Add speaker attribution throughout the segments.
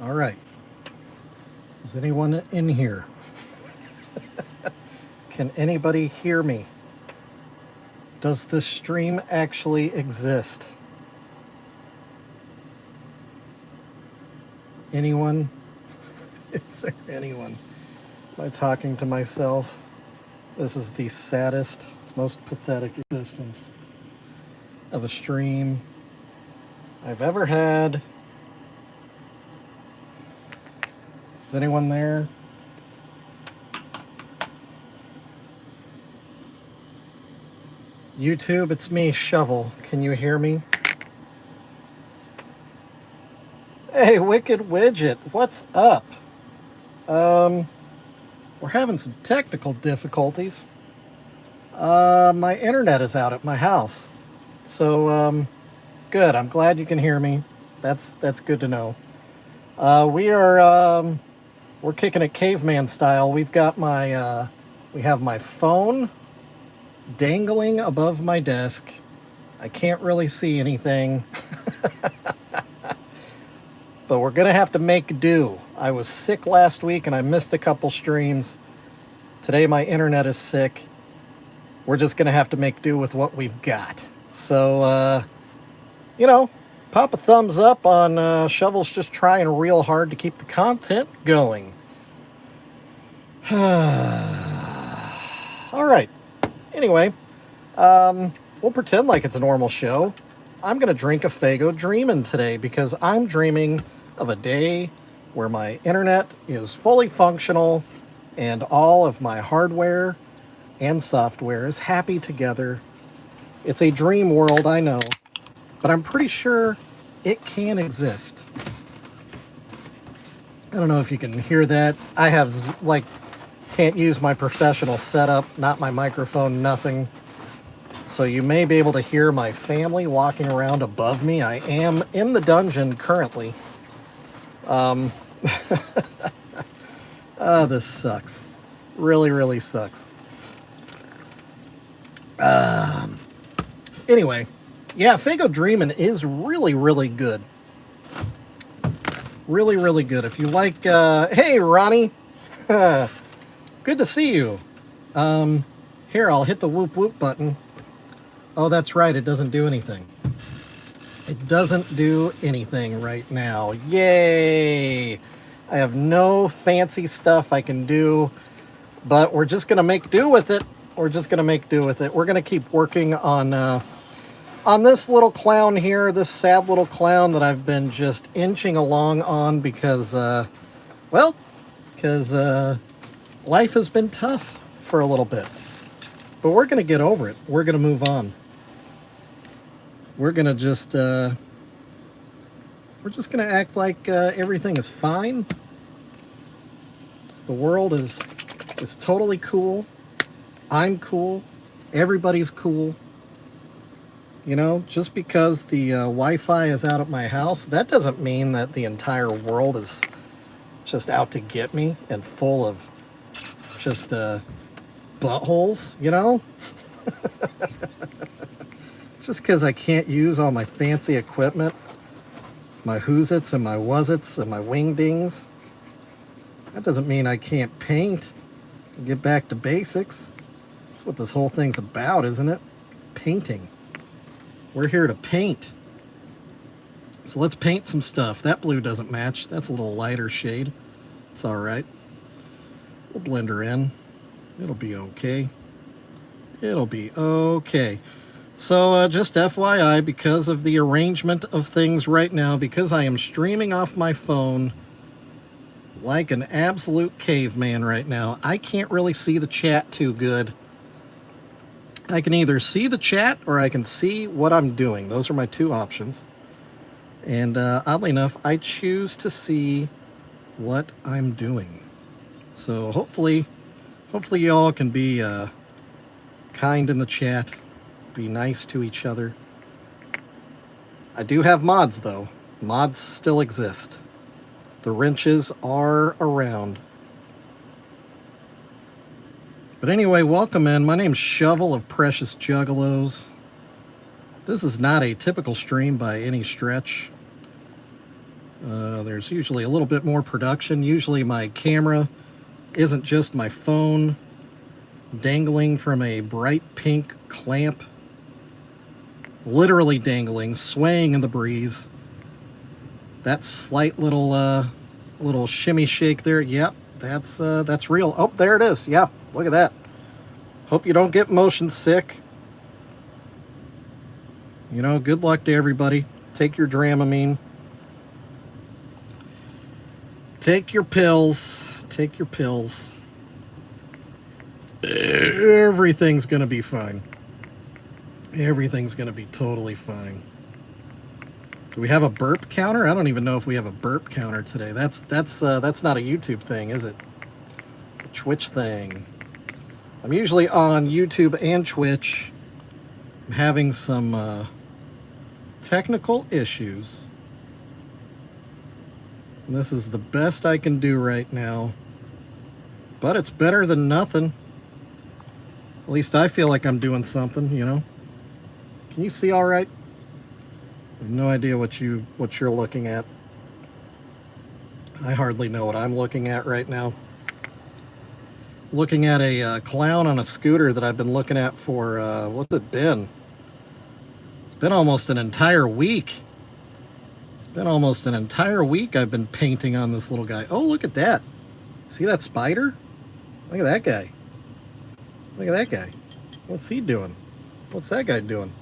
Speaker 1: All right. Is anyone in here? Can anybody hear me? Does this stream actually exist? Anyone? Is there anyone? Am I talking to myself? This is the saddest, most pathetic existence of a stream I've ever had. Is anyone there? YouTube, it's me, Shovel. Can you hear me? Hey, Wicked Widget, what's up? We're having some technical difficulties. My internet is out at my house. So, good. I'm glad you can hear me. That's good to know. We're kicking it caveman style. We've got we have my phone dangling above my desk. I can't really see anything. But we're gonna have to make do. I was sick last week and I missed a couple streams. Today my internet is sick. We're just gonna have to make do with what we've got. So, pop a thumbs up on Shovel's just trying real hard to keep the content going. All right. Anyway, we'll pretend like it's a normal show. I'm going to drink a Faygo Dreamin' today because I'm dreaming of a day where my internet is fully functional and all of my hardware and software is happy together. It's a dream world, I know, but I'm pretty sure it can exist. I don't know if you can hear that. I have, can't use my professional setup, not my microphone, nothing. So you may be able to hear my family walking around above me. I am in the dungeon currently. This sucks. Really, really sucks. Anyway, yeah, Faygo Dreamin' is really, really good. Really, really good. If you like, hey, Ronnie. Good to see you. Here, I'll hit the whoop whoop button. Oh, that's right. It doesn't do anything. It doesn't do anything right now. Yay! I have no fancy stuff I can do, but we're just going to make do with it. We're just going to make do with it. We're going to keep working on this little clown here, this sad little clown that I've been just inching along on because, life has been tough for a little bit. But we're going to get over it. We're going to move on. We're going to just, we're just going to act like everything is fine. The world is totally cool. I'm cool. Everybody's cool. You know, just because the Wi-Fi is out at my house, that doesn't mean that the entire world is just out to get me and full of just buttholes, you know? Just because I can't use all my fancy equipment, my who's-its and my was-its and my wingdings, that doesn't mean I can't paint and get back to basics. That's what this whole thing's about, isn't it? Painting. We're here to paint. So let's paint some stuff. That blue doesn't match. That's a little lighter shade. It's all right. We'll blend her in. It'll be okay. It'll be okay. So just FYI, because of the arrangement of things right now, because I am streaming off my phone like an absolute caveman right now, I can't really see the chat too good. I can either see the chat or I can see what I'm doing. Those are my two options. And oddly enough, I choose to see what I'm doing. So hopefully y'all can be kind in the chat. Be nice to each other. I do have mods, though. Mods still exist. The wrenches are around. But anyway, welcome in. My name's Shovel of Precious Juggalos. This is not a typical stream by any stretch. There's usually a little bit more production. Usually my camera isn't just my phone dangling from a bright pink clamp, literally dangling, swaying in the breeze. That slight little shimmy shake there, yep, that's real. Oh, there it is. Yeah, look at that. Hope you don't get motion sick. You know, good luck to everybody. Take your Dramamine. Take your pills. Take your pills. Everything's gonna be fine. Everything's gonna be totally fine. Do we have a burp counter? I don't even know if we have a burp counter today. That's not a YouTube thing, is it? It's a Twitch thing. I'm usually on YouTube and Twitch. I'm having some technical issues. And this is the best I can do right now. But it's better than nothing. At least I feel like I'm doing something, you know. Can you see all right? I have no idea what you're looking at. I hardly know what I'm looking at right now. Looking at a clown on a scooter that I've been looking at for, what's it been? It's been almost an entire week. It's been almost an entire week I've been painting on this little guy. Oh, look at that. See that spider? Look at that guy. Look at that guy. What's he doing? What's that guy doing?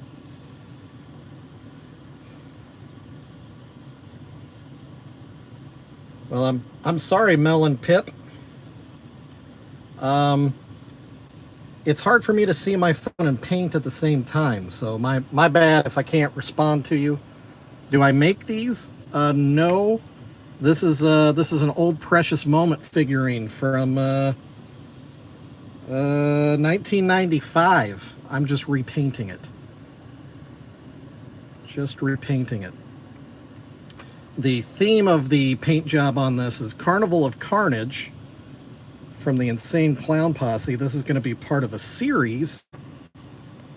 Speaker 1: Well, I'm sorry, Melon Pip. It's hard for me to see my phone and paint at the same time, so my bad if I can't respond to you. Do I make these? No. This is an old Precious Moment figurine from 1995. I'm just repainting it. Just repainting it. The theme of the paint job on this is Carnival of Carnage from the Insane Clown Posse. This is going to be part of a series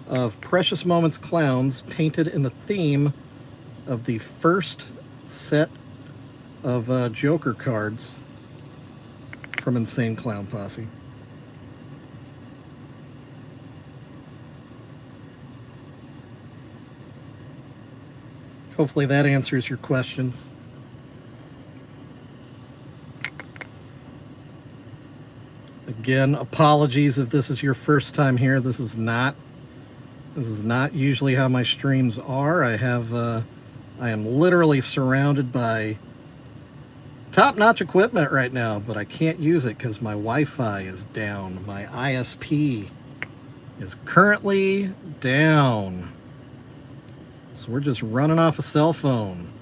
Speaker 1: of Precious Moments clowns painted in the theme of the first set of Joker cards from Insane Clown Posse. Hopefully that answers your questions. Again, apologies if this is your first time here. This is not usually how my streams are. I am literally surrounded by top-notch equipment right now, but I can't use it because my Wi-Fi is down. My ISP is currently down. So we're just running off a cell phone.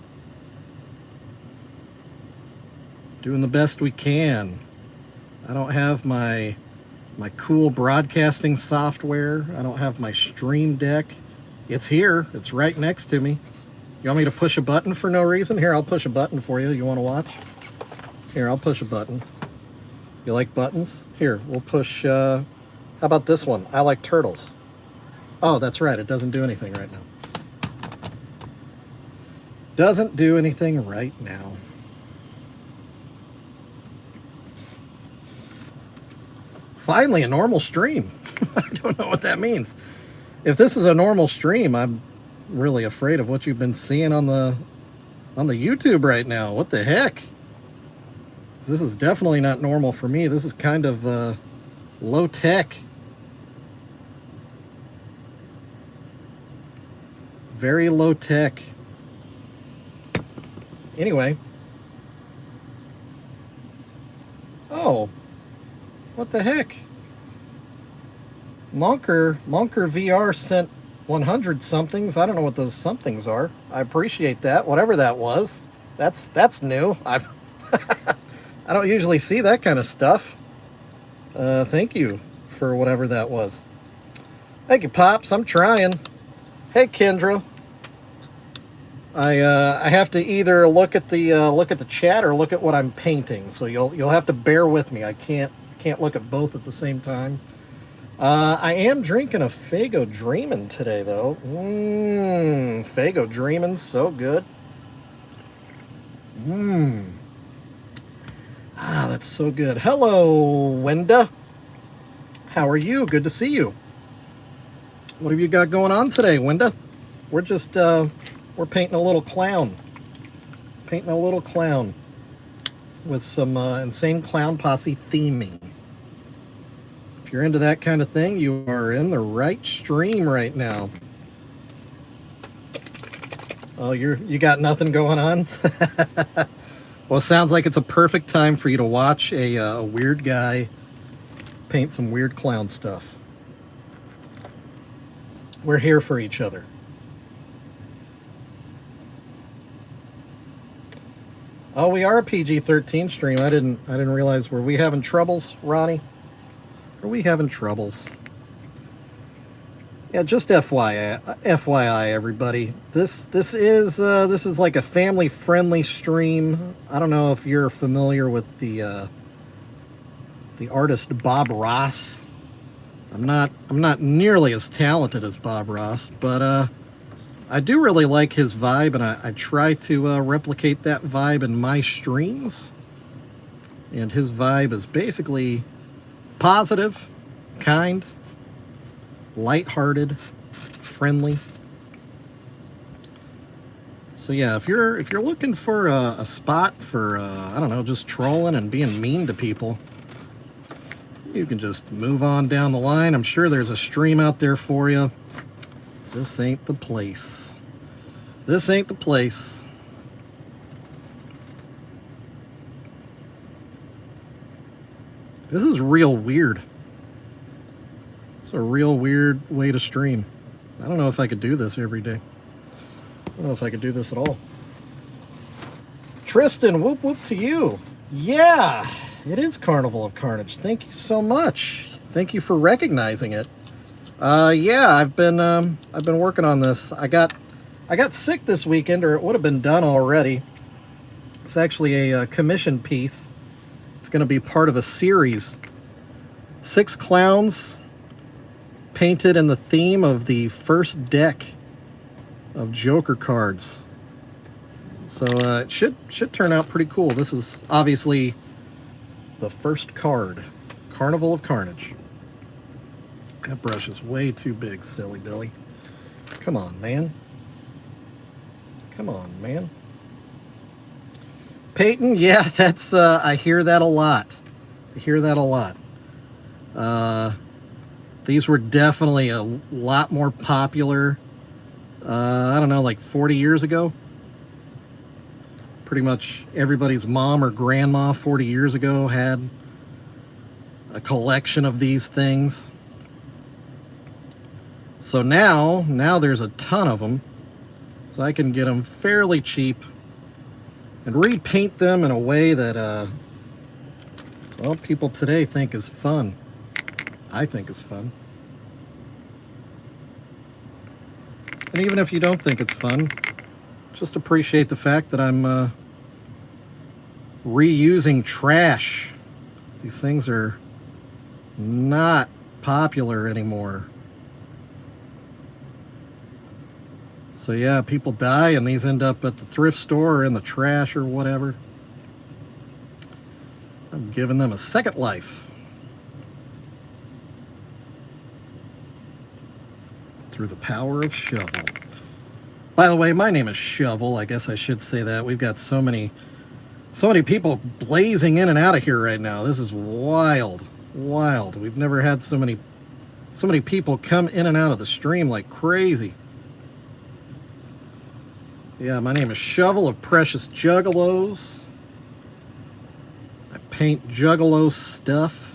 Speaker 1: Doing the best we can. I don't have my cool broadcasting software. I don't have my Stream Deck. It's here. It's right next to me. You want me to push a button for no reason? Here, I'll push a button for you. You want to watch? Here, I'll push a button. You like buttons? Here, we'll push... how about this one? I like turtles. Oh, that's right. It doesn't do anything right now. Doesn't do anything right now. Finally, a normal stream. I don't know what that means. If this is a normal stream, I'm really afraid of what you've been seeing on the YouTube right now. What the heck? This is definitely not normal for me. This is kind of low tech. Very low tech. Anyway. Oh. What the heck? Monker VR sent 100 somethings. I don't know what those somethings are. I appreciate that. Whatever that was. That's new. I don't usually see that kind of stuff. Thank you for whatever that was. Thank you, Pops. I'm trying. Hey, Kendra. I have to either look at the chat or look at what I'm painting. So you'll have to bear with me. I can't look at both at the same time. I am drinking a Faygo Dreamin' today, though. Faygo Dreamin', so good. Mmm. Ah, that's so good. Hello, Wenda. How are you? Good to see you. What have you got going on today, Wenda? We're just, we're painting a little clown. Painting a little clown with some insane clown posse theming. If you're into that kind of thing, you are in the right stream right now. Oh, you got nothing going on? Well, it sounds like it's a perfect time for you to watch a weird guy paint some weird clown stuff. We're here for each other. Oh, we are a PG-13 stream. I didn't realize. Were we having troubles, Ronnie? Are we having troubles? Yeah, just FYI, everybody. This is like a family-friendly stream. I don't know if you're familiar with the artist Bob Ross. I'm not nearly as talented as Bob Ross, but I do really like his vibe, and I try to replicate that vibe in my streams. And his vibe is basically positive, kind, lighthearted, friendly. So yeah, if you're looking for a spot for I don't know, just trolling and being mean to people, you can just move on down the line. I'm sure there's a stream out there for you. This ain't the place. This ain't the place. This is real weird. It's a real weird way to stream. I don't know if I could do this every day. I don't know if I could do this at all. Tristan, whoop whoop to you. Yeah, it is Carnival of Carnage. Thank you so much. Thank you for recognizing it. Yeah, I've been working on this. I got sick this weekend, or it would have been done already. It's actually a commission piece. It's going to be part of a series. 6 clowns painted in the theme of the first deck of Joker cards. So it should turn out pretty cool. This is obviously the first card, Carnival of Carnage. That brush is way too big, silly Billy. Come on, man. Come on, man. Peyton, yeah, that's I hear that a lot. I hear that a lot. These were definitely a lot more popular, I don't know, like 40 years ago. Pretty much everybody's mom or grandma 40 years ago had a collection of these things. So now there's a ton of them. So I can get them fairly cheap and repaint them in a way that, well, people today think is fun. I think is fun. And even if you don't think it's fun, just appreciate the fact that I'm reusing trash. These things are not popular anymore. So yeah, people die and these end up at the thrift store or in the trash or whatever. I'm giving them a second life. Through the power of Shovel. By the way, my name is Shovel. I guess I should say that. We've got so many people blazing in and out of here right now. This is wild. Wild. We've never had so many people come in and out of the stream like crazy. Yeah, my name is Shovel of Precious Juggalos. I paint Juggalo stuff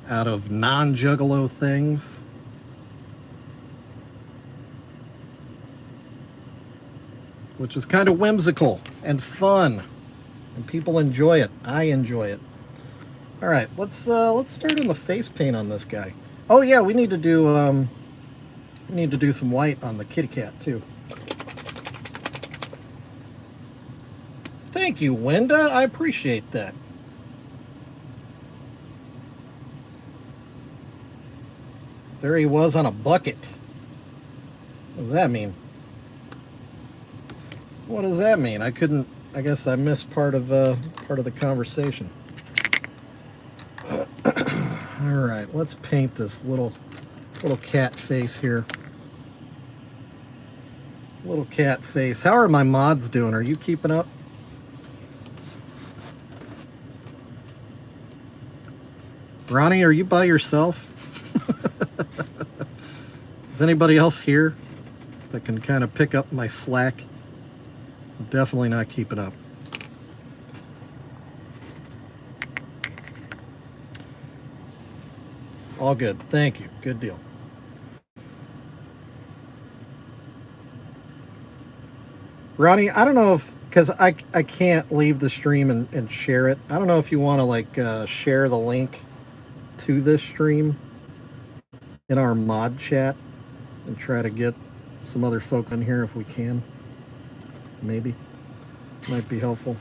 Speaker 1: out of non-Juggalo things. Which is kind of whimsical and fun. And people enjoy it. I enjoy it. All right, let's start in the face paint on this guy. Oh yeah, we need to do some white on the kitty cat too. Thank you, Wenda. I appreciate that. There he was on a bucket. What does that mean? What does that mean? I couldn't. I guess I missed part of the conversation. All right, let's paint this little cat face here. Little cat face. How are my mods doing? Are you keeping up? Ronnie, are you by yourself? Is anybody else here that can kind of pick up my slack? I'm definitely not keeping up. All good. Thank you. Good deal. Ronnie, I don't know if, because I can't leave the stream and share it. I don't know if you want to like share the link to this stream in our mod chat and try to get some other folks in here if we can. Maybe. Might be helpful.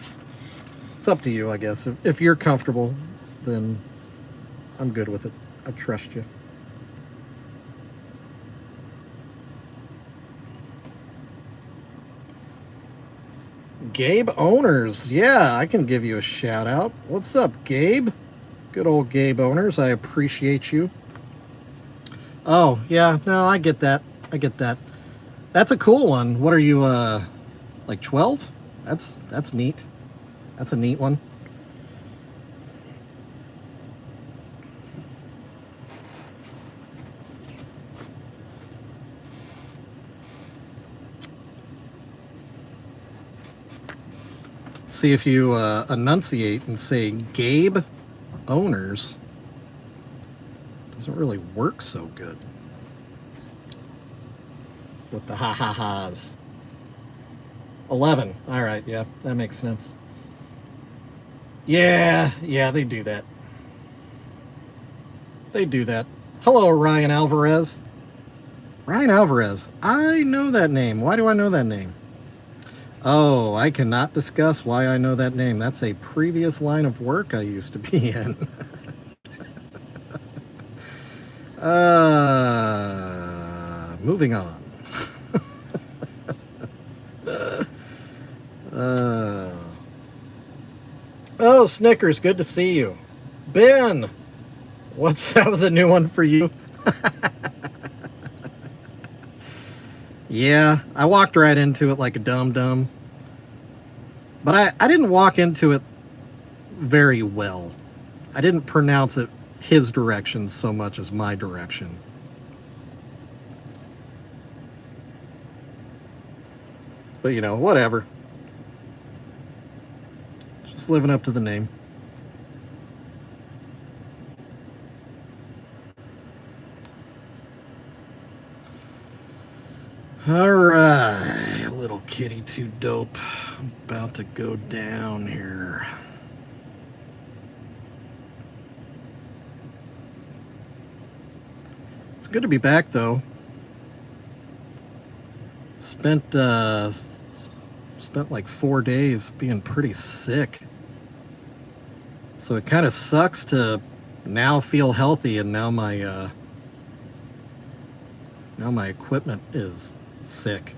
Speaker 1: It's up to you, I guess. If you're comfortable, then I'm good with it. I trust you. Gabe Owners. Yeah, I can give you a shout out. What's up, Gabe? Good old Gabe Owners. I appreciate you. Oh, yeah. No, I get that. I get that. That's a cool one. What are you, like 12? That's neat. That's a neat one. See if you enunciate and say Gabe Owners. Doesn't really work so good with the ha-ha-has. 11. All right, yeah, that makes sense. Yeah, they do that. They do that. Hello, Ryan Alvarez. Ryan Alvarez. I know that name. Why do I know that name? Oh, I cannot discuss why I know that name. That's a previous line of work I used to be in. Moving on. Oh, Snickers, good to see you. Ben, that was a new one for you. Yeah, I walked right into it like a dum-dum. But I didn't walk into it very well. I didn't pronounce it his direction so much as my direction. But, you know, whatever. Just living up to the name. Alright, little kitty too dope. I'm about to go down here. It's good to be back though. Spent like 4 days being pretty sick. So it kind of sucks to now feel healthy, and now my equipment is sick.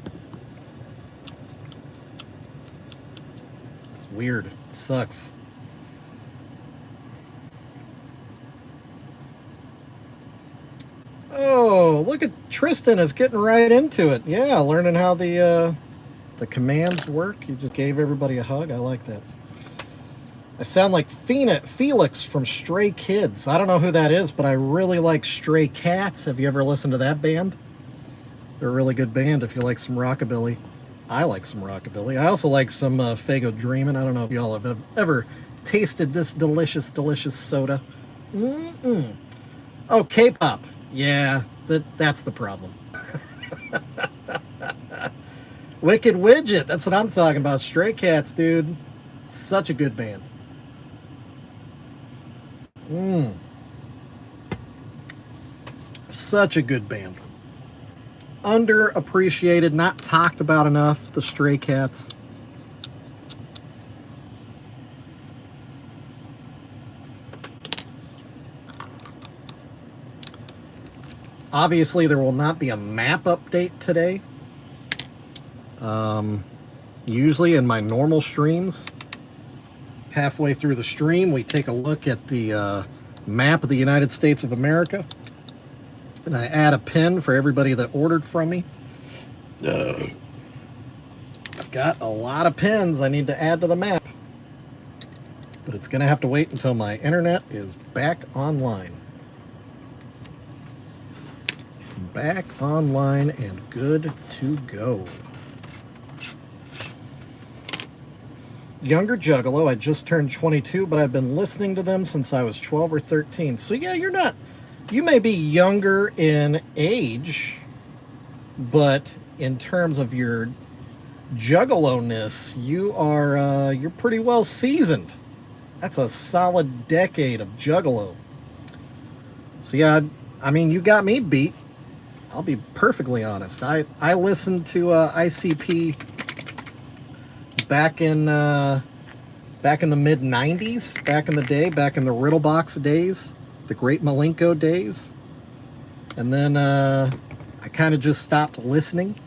Speaker 1: It's weird. It sucks. Oh, look at Tristan is getting right into it. Yeah, learning how the commands work. You just gave everybody a hug. I like that. I sound like Felix from Stray Kids. I don't know who that is, but I really like Stray Cats. Have you ever listened to that band? They're a really good band if you like some rockabilly. I like some rockabilly. I also like some Fago Dreamin'. I don't know if y'all have ever tasted this delicious, delicious soda. Oh, K-pop. Yeah, that's the problem. Wicked Widget. That's what I'm talking about. Stray Cats, dude. Such a good band. Such a good band. Underappreciated, not talked about enough, the Stray Cats. Obviously, there will not be a map update today. Usually in my normal streams, halfway through the stream, we take a look at the map of the United States of America, and I add a pin for everybody that ordered from me. I've got a lot of pins I need to add to the map, but it's going to have to wait until my internet is back online. Back online and good to go. Younger Juggalo, I just turned 22, but I've been listening to them since I was 12 or 13. So yeah, you may be younger in age, but in terms of your Juggalo-ness, you're pretty well seasoned. That's a solid decade of Juggalo. So yeah, I mean, you got me beat. I'll be perfectly honest. I listened to ICP back in the mid 90s, back in the day, back in the Riddlebox days, the Great Malenko days. And then I kind of just stopped listening.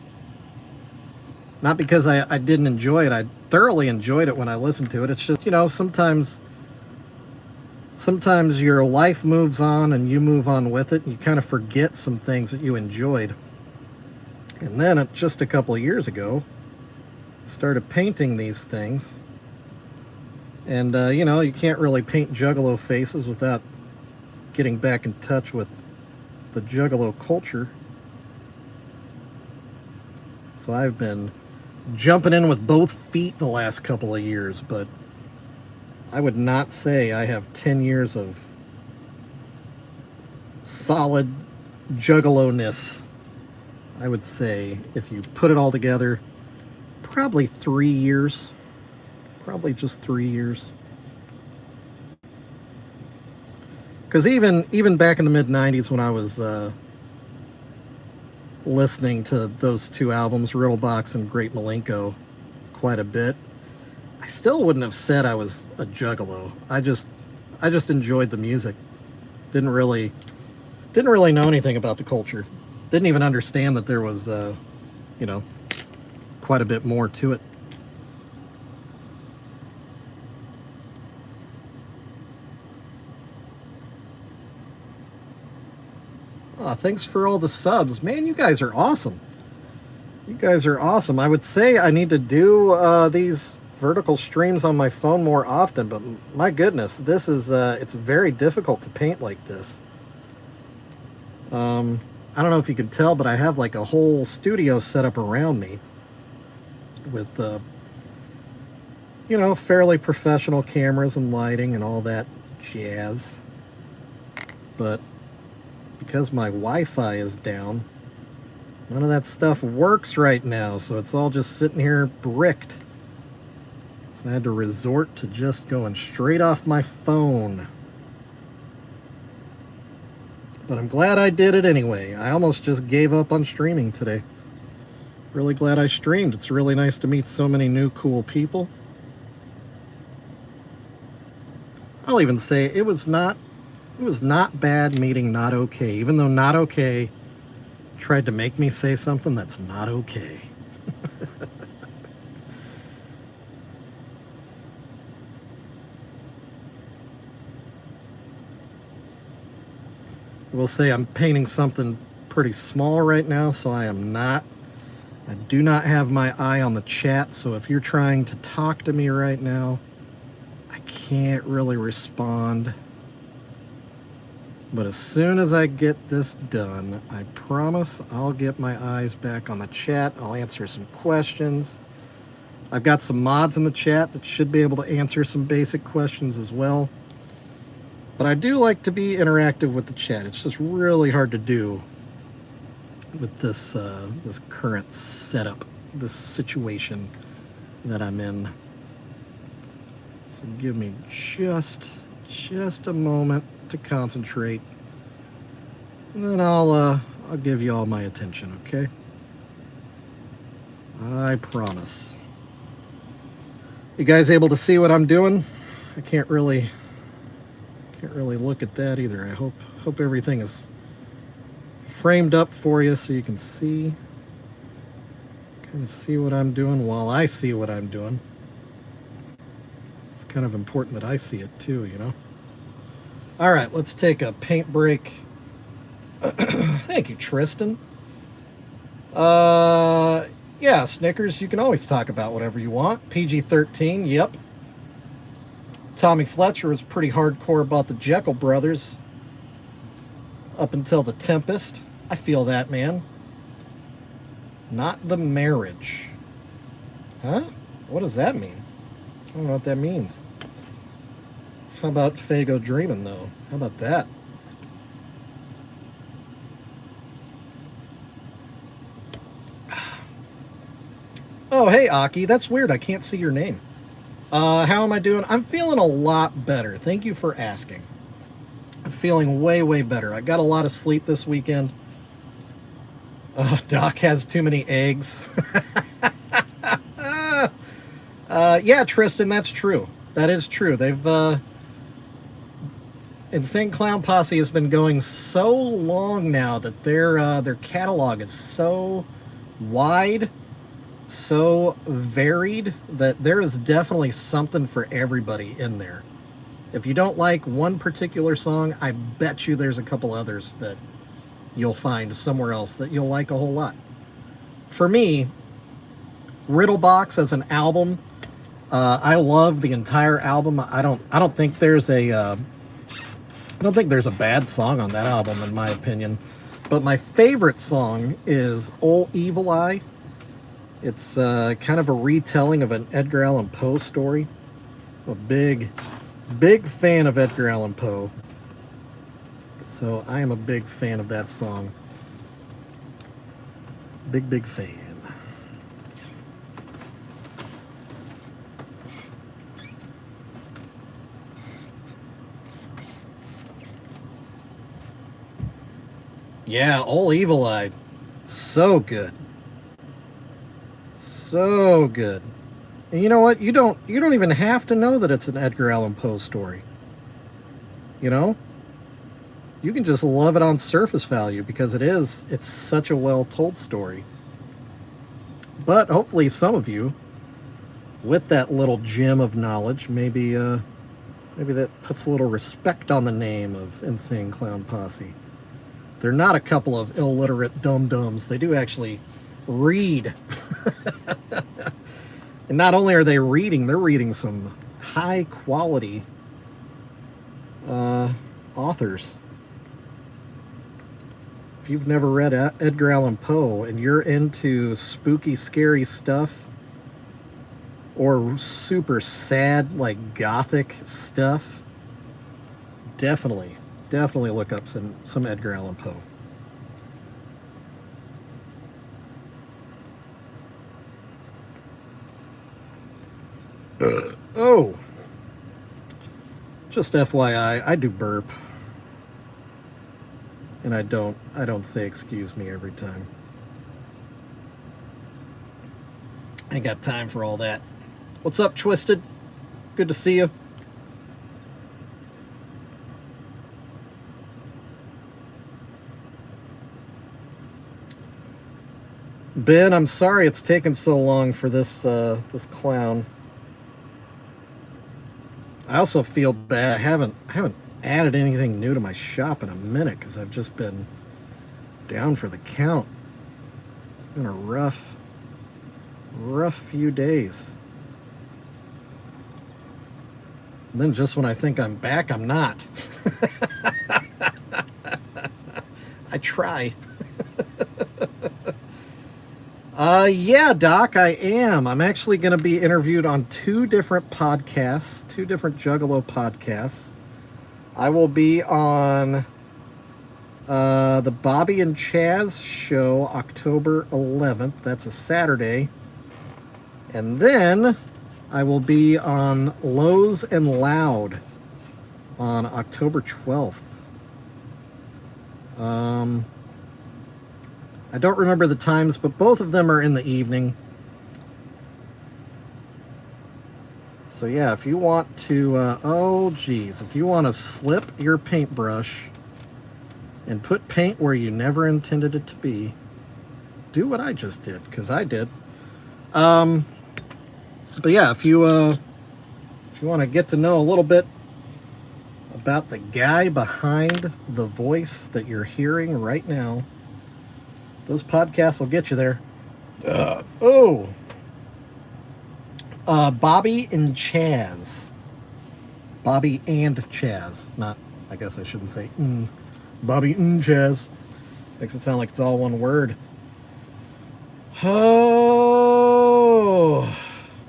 Speaker 1: Not because I didn't enjoy it. I thoroughly enjoyed it when I listened to it. It's just, you know, sometimes your life moves on and you move on with it, and you kind of forget some things that you enjoyed. And then just a couple of years ago, I started painting these things. And, you know, you can't really paint Juggalo faces without getting back in touch with the Juggalo culture. So I've been jumping in with both feet the last couple of years, but I would not say I have 10 years of solid Juggalo-ness. I would say, if you put it all together, probably 3 years. Probably just 3 years. Because even back in the mid-90s when I was listening to those two albums, Riddlebox and Great Malenko, quite a bit, I still wouldn't have said I was a Juggalo. I just enjoyed the music. Didn't really know anything about the culture. Didn't even understand that there was, you know, quite a bit more to it. Oh, thanks for all the subs. Man, you guys are awesome. You guys are awesome. I would say I need to do these vertical streams on my phone more often, but my goodness, this is it's very difficult to paint like this. I don't know if you can tell, but I have like a whole studio set up around me with you know, fairly professional cameras and lighting and all that jazz. But because my Wi-Fi is down, none of that stuff works right now, so it's all just sitting here bricked. So I had to resort to just going straight off my phone. But I'm glad I did it anyway. I almost just gave up on streaming today. Really glad I streamed. It's really nice to meet so many new cool people. I'll even say it was not bad meeting Not Okay, even though Not Okay tried to make me say something that's not okay. I will say I'm painting something pretty small right now, so I do not have my eye on the chat, so if you're trying to talk to me right now, I can't really respond. But as soon as I get this done, I promise I'll get my eyes back on the chat. I'll answer some questions. I've got some mods in the chat that should be able to answer some basic questions as well. But I do like to be interactive with the chat. It's just really hard to do with this this current setup, this situation that I'm in. So give me just a moment to concentrate, and then I'll give you all my attention, okay? I promise. You guys able to see what I'm doing? I can't really look at that either. I hope everything is framed up for you so you can see. Kind of see what I'm doing while I see what I'm doing. It's kind of important that I see it too, you know? All right, let's take a paint break. Thank you, Tristan. Yeah, Snickers, you can always talk about whatever you want. PG-13, yep. Tommy Fletcher was pretty hardcore about the Jekyll brothers up until The Tempest. I feel that, man. Not the marriage. Huh? What does that mean? I don't know what that means. How about Fago Dreamin', though? How about that? Oh, hey, Aki. That's weird. I can't see your name. How am I doing? I'm feeling a lot better. Thank you for asking. I'm feeling way, way better. I got a lot of sleep this weekend. Doc has too many eggs. Yeah, Tristan, that's true. That is true. They've, Insane Clown Posse has been going so long now that their catalog is so wide, so varied, that there is definitely something for everybody in there. If you don't like one particular song, I bet you there's a couple others that you'll find somewhere else that you'll like a whole lot. For me, Riddlebox as an album, I love the entire album. I don't think there's a bad song on that album, in my opinion. But my favorite song is Ol' Evil Eye. It's kind of a retelling of an Edgar Allan Poe story. I'm a big fan of Edgar Allan Poe. So I am a big fan of that song. Big fan. Yeah, Ol' Evil Eye. So good. So good. And you know what? You don't even have to know that it's an Edgar Allan Poe story. You know? You can just love it on surface value because it's such a well-told story. But hopefully some of you, with that little gem of knowledge, maybe that puts a little respect on the name of Insane Clown Posse. They're not a couple of illiterate dum-dums. They do actually read. And not only are they reading, they're reading some high-quality authors. If you've never read Edgar Allan Poe and you're into spooky, scary stuff or super sad, like gothic stuff, definitely look up some Edgar Allan Poe. Oh, just FYI, I do burp. And I don't say excuse me every time. I ain't got time for all that. What's up, Twisted? Good to see you. Ben, I'm sorry it's taken so long for this clown. I also feel bad. I haven't added anything new to my shop in a minute because I've just been down for the count. It's been a rough few days. And then just when I think I'm back, I'm not. I try. Yeah, Doc, I am. I'm actually going to be interviewed on two different podcasts, two different Juggalo podcasts. I will be on the Bobby and Chaz show October 11th. That's a Saturday. And then I will be on Lowe's and Loud on October 12th. I don't remember the times, but both of them are in the evening. So yeah, if you want to, if you want to slip your paintbrush and put paint where you never intended it to be, do what I just did, because I did. But yeah, if you want to get to know a little bit about the guy behind the voice that you're hearing right now, those podcasts will get you there. Bobby and Chaz. Bobby and Chaz. Not, I guess I shouldn't say Bobby and Chaz. Makes it sound like it's all one word.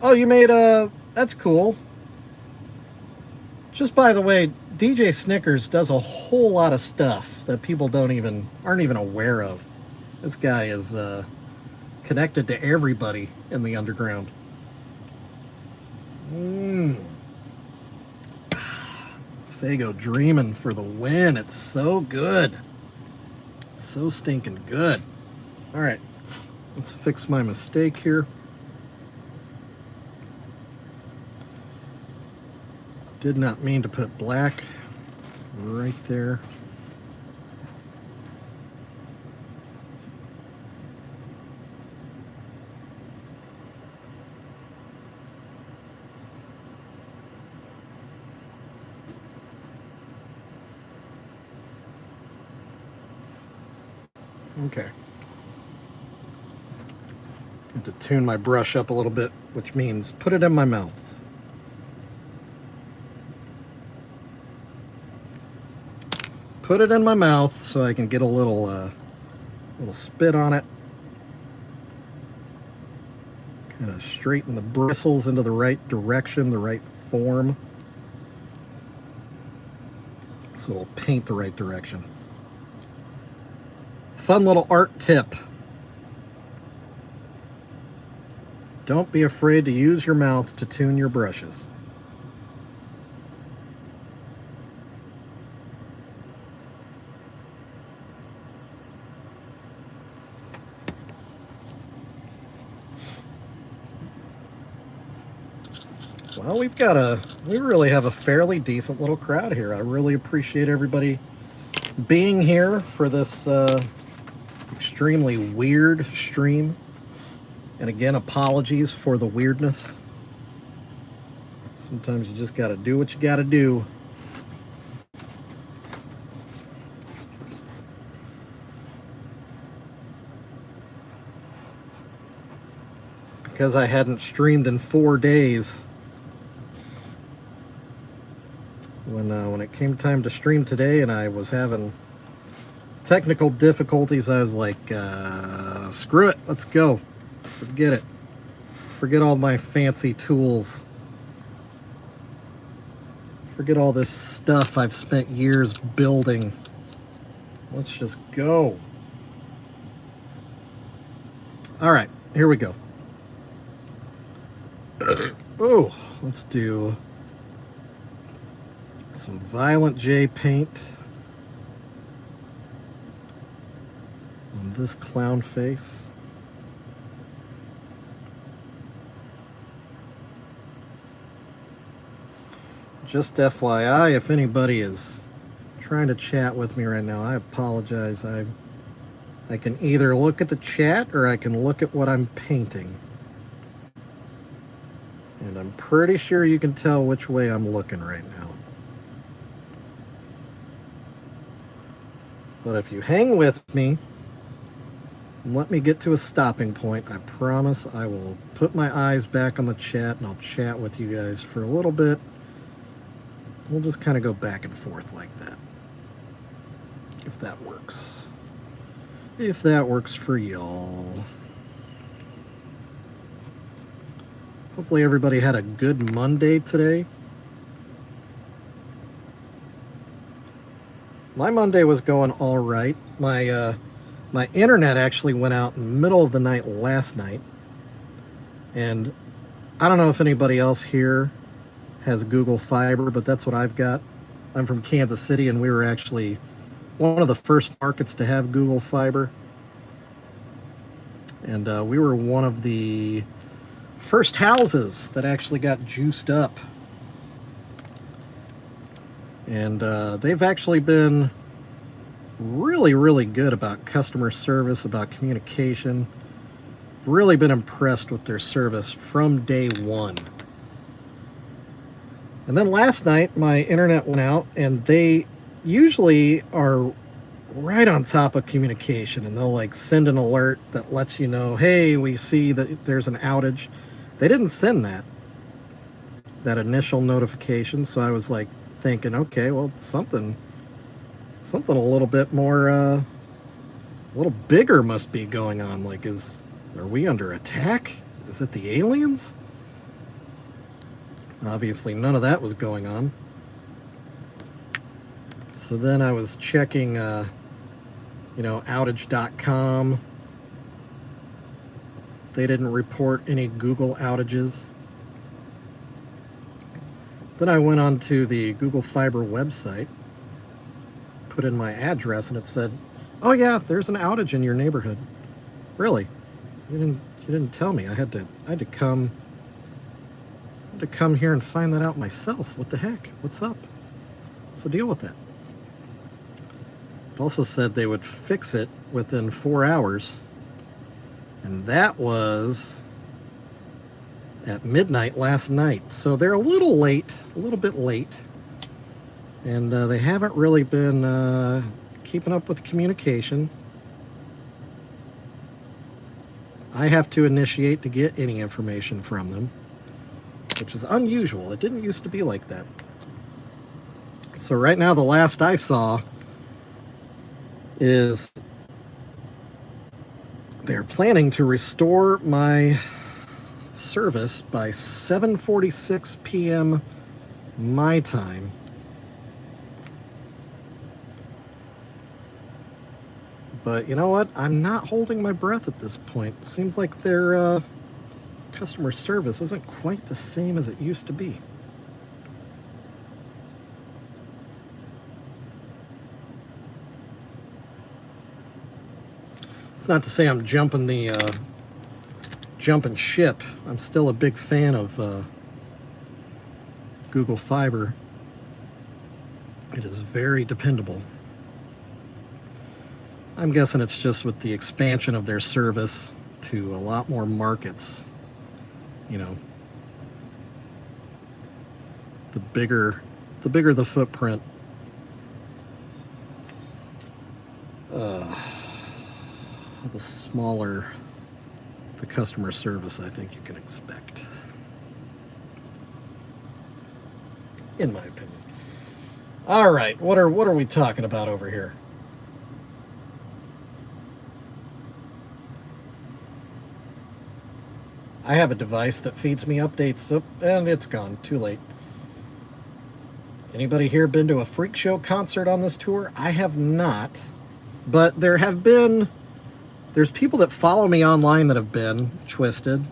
Speaker 1: Oh, you made that's cool. Just by the way, DJ Snickers does a whole lot of stuff that people aren't even aware of. This guy is connected to everybody in the underground. Fago dreaming for the win. It's so good. So stinking good. All right, let's fix my mistake here. Did not mean to put black right there. Okay. Need to tune my brush up a little bit, which means put it in my mouth. Put it in my mouth so I can get a little spit on it. Kind of straighten the bristles into the right direction, the right form. So it'll paint the right direction. Fun little art tip. Don't be afraid to use your mouth to tune your brushes. Well, we really have a fairly decent little crowd here. I really appreciate everybody being here for this extremely weird stream. And again, apologies for the weirdness. Sometimes you just gotta do what you gotta do. Because I hadn't streamed in 4 days. When it came time to stream today and I was having technical difficulties, I was like, screw it, let's go. Forget it. Forget all my fancy tools. Forget all this stuff I've spent years building. Let's just go. All right, here we go. Oh, let's do some Violent J paint on this clown face. Just FYI, if anybody is trying to chat with me right now, I apologize. I can either look at the chat or I can look at what I'm painting. And I'm pretty sure you can tell which way I'm looking right now. But if you hang with me and let me get to a stopping point, I promise I will put my eyes back on the chat and I'll chat with you guys for a little bit. We'll just kind of go back and forth like that. If that works. If that works for y'all. Hopefully everybody had a good Monday today. My Monday was going all right. My internet actually went out in the middle of the night last night. And I don't know if anybody else here has Google Fiber, but that's what I've got. I'm from Kansas City, and we were actually one of the first markets to have Google Fiber. And we were one of the first houses that actually got juiced up. And they've actually been really, really good about customer service, about communication. I've really been impressed with their service from day one. And then last night, my internet went out, and they usually are right on top of communication, and they'll like send an alert that lets you know, hey, we see that there's an outage. They didn't send that initial notification, so I was like thinking, okay, well, something a little bit more, a little bigger must be going on. Like, are we under attack? Is it the aliens? Obviously, none of that was going on. So then I was checking, outage.com. They didn't report any Google outages. Then I went on to the Google Fiber website, put in my address, and it said, oh yeah, there's an outage in your neighborhood. Really? You didn't tell me. I had to come here and find that out myself. What the heck? What's up? What's the deal with that? It also said they would fix it within 4 hours, and that was at midnight last night. So they're a little bit late, and they haven't really been keeping up with communication. I have to initiate to get any information from them, which is unusual. It didn't used to be like that. So right now, the last I saw is they're planning to restore my service by 7:46 p.m. my time. But you know what? I'm not holding my breath at this point. It seems like their customer service isn't quite the same as it used to be. It's not to say I'm jumping ship. I'm still a big fan of Google Fiber. It is very dependable. I'm guessing it's just with the expansion of their service to a lot more markets. The bigger the footprint, the smaller the customer service I think you can expect, in my opinion. All right, what are we talking about over here? I have a device that feeds me updates, and it's gone. Too late. Anybody here been to a freak show concert on this tour? I have not, but there's people that follow me online that have been twisted.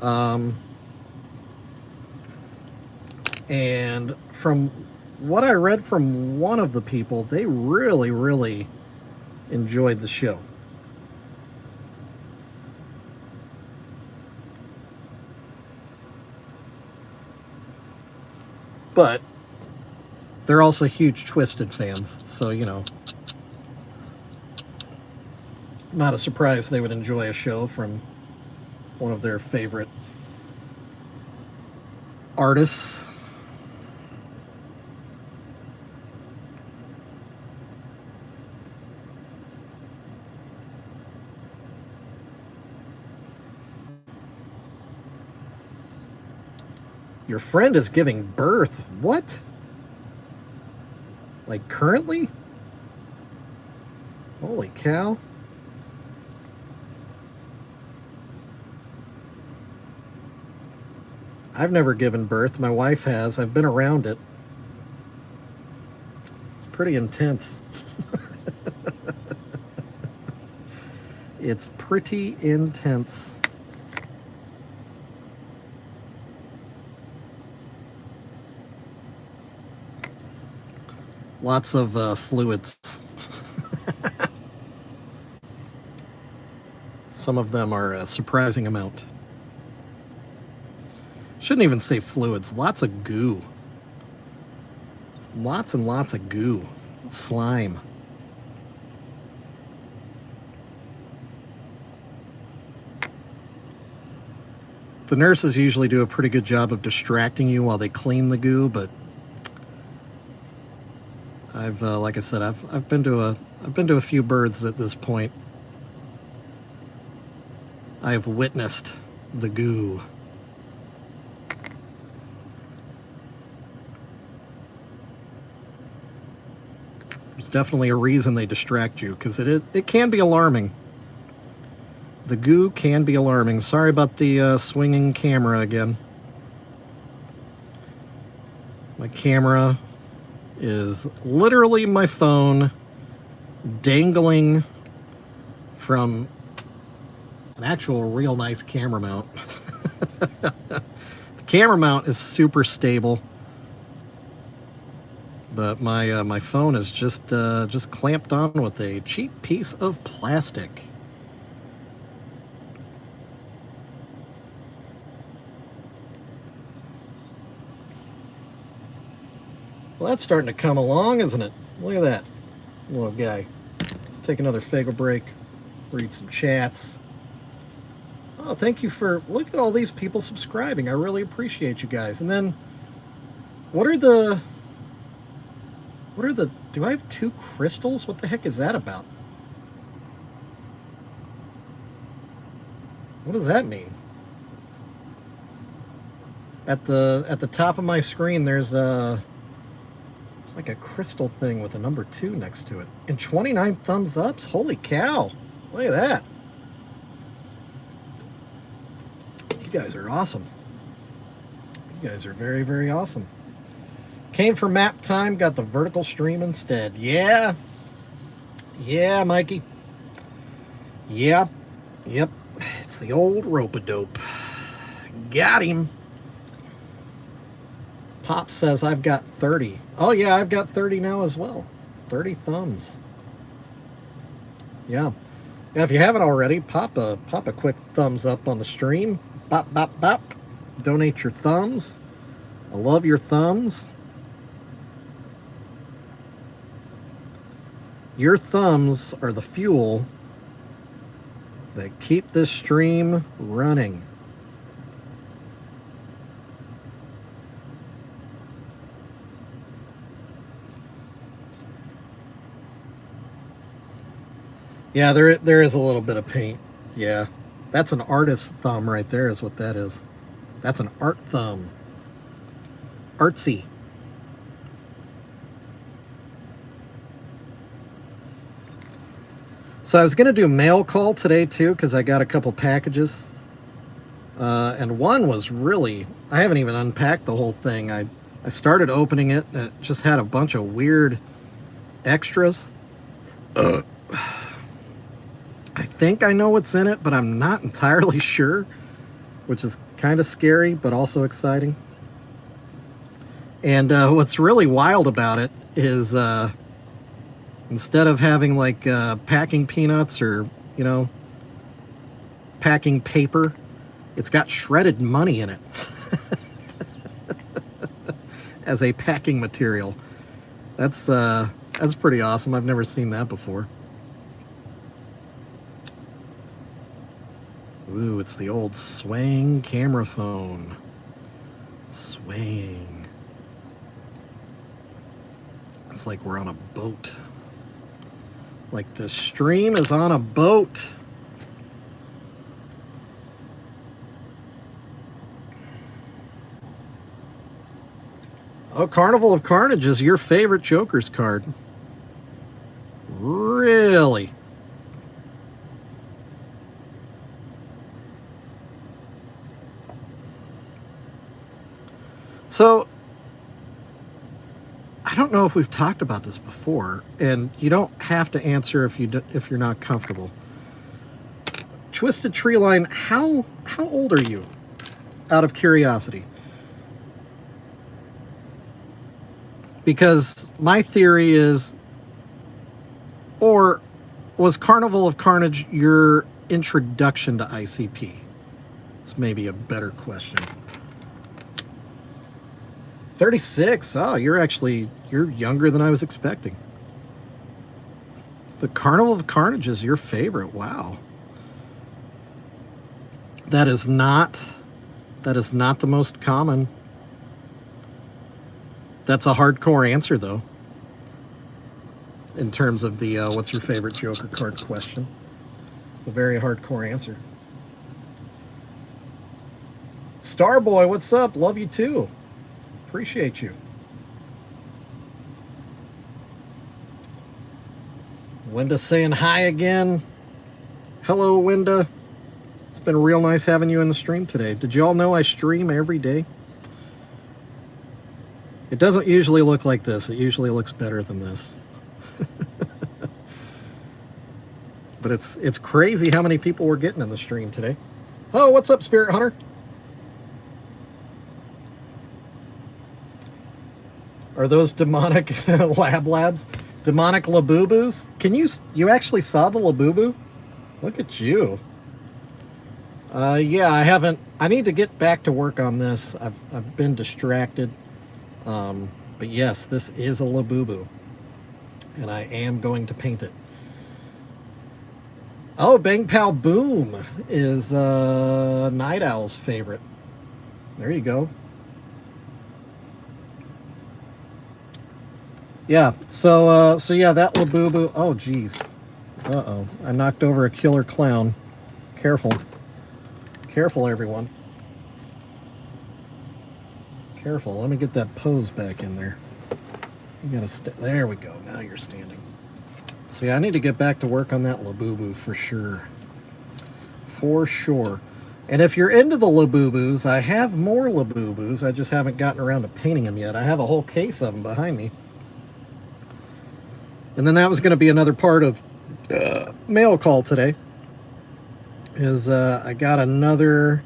Speaker 1: And from what I read from one of the people, they really, really enjoyed the show. But they're also huge Twisted fans, so, not a surprise they would enjoy a show from one of their favorite artists. Your friend is giving birth. What? Like currently? Holy cow. I've never given birth. My wife has. I've been around it. It's pretty intense. It's pretty intense. Lots of fluids. Some of them are a surprising amount. Shouldn't even say fluids. Lots of goo. Lots and lots of goo. Slime. The nurses usually do a pretty good job of distracting you while they clean the goo, but I've like I said, I've been to a few births at this point. I have witnessed the goo. There's definitely a reason they distract you, because it can be alarming. The goo can be alarming. Sorry about the swinging camera again. My camera is literally my phone dangling from an actual real nice camera mount. The camera mount is super stable, but my phone is just clamped on with a cheap piece of plastic. Well, that's starting to come along, isn't it? Look at that little guy. Let's take another Fagel break, read some chats. Oh, thank you for, look at all these people subscribing. I really appreciate you guys. And then, what are the, do I have 2 crystals? What the heck is that about? What does that mean? At the top of my screen, there's like a crystal thing with a number 2 next to it. And 29 thumbs ups? Holy cow. Look at that. You guys are awesome. You guys are very, very awesome. Came for map time, got the vertical stream instead. Yeah. Yeah, Mikey. Yeah. Yep. It's the old rope-a-dope. Got him. Pop says I've got 30. Oh yeah, I've got 30 now as well. 30 thumbs. Yeah. Yeah, if you haven't already, pop a quick thumbs up on the stream. Bop, bop, bop. Donate your thumbs. I love your thumbs. Your thumbs are the fuel that keep this stream running. Yeah, there is a little bit of paint. Yeah. That's an artist's thumb right there is what that is. That's an art thumb. Artsy. So I was going to do mail call today too, because I got a couple packages. And one was really, I haven't even unpacked the whole thing. I started opening it and it just had a bunch of weird extras. I think I know what's in it, but I'm not entirely sure, which is kind of scary, but also exciting. And what's really wild about it is instead of having like packing peanuts or, you know, packing paper, it's got shredded money in it as a packing material. That's pretty awesome. I've never seen that before. Ooh, it's the old swaying camera phone. Swaying. It's like we're on a boat. Like the stream is on a boat. Oh, Carnival of Carnage is your favorite Joker's card. Really? So, I don't know if we've talked about this before, and you don't have to answer if you're not comfortable. Twisted Tree Line, how old are you? Out of curiosity. Because my theory is, or was Carnival of Carnage your introduction to ICP? It's maybe a better question. 36. Oh, you're younger than I was expecting. The Carnival of Carnage is your favorite. Wow. That is not That is not the most common. That's a hardcore answer, though, in terms of the what's your favorite Joker card question. It's a very hardcore answer. Starboy, what's up? Love you too. Appreciate you. Winda saying hi again. Hello, Winda. It's been real nice having you in the stream today. Did you all know I stream every day? It doesn't usually look like this. It usually looks better than this. But it's crazy how many people we're getting in the stream today. Oh, what's up, Spirit Hunter? Are those demonic labs? Demonic Labubus? Can you actually saw the Labubu? Look at you. Yeah, I haven't. I need to get back to work on this. I've been distracted. But yes, this is a Labubu, and I am going to paint it. Oh, Bang Pow Boom is Night Owl's favorite. There you go. Yeah, so yeah, that Labubu. Oh, geez. Uh-oh. I knocked over a killer clown. Careful. Careful, everyone. Careful. Let me get that pose back in there. You gotta there we go. Now you're standing. So yeah, I need to get back to work on that Labubu for sure. For sure. And if you're into the Labubus, I have more Labubus. I just haven't gotten around to painting them yet. I have a whole case of them behind me. And then that was going to be another part of mail call today. Is I got another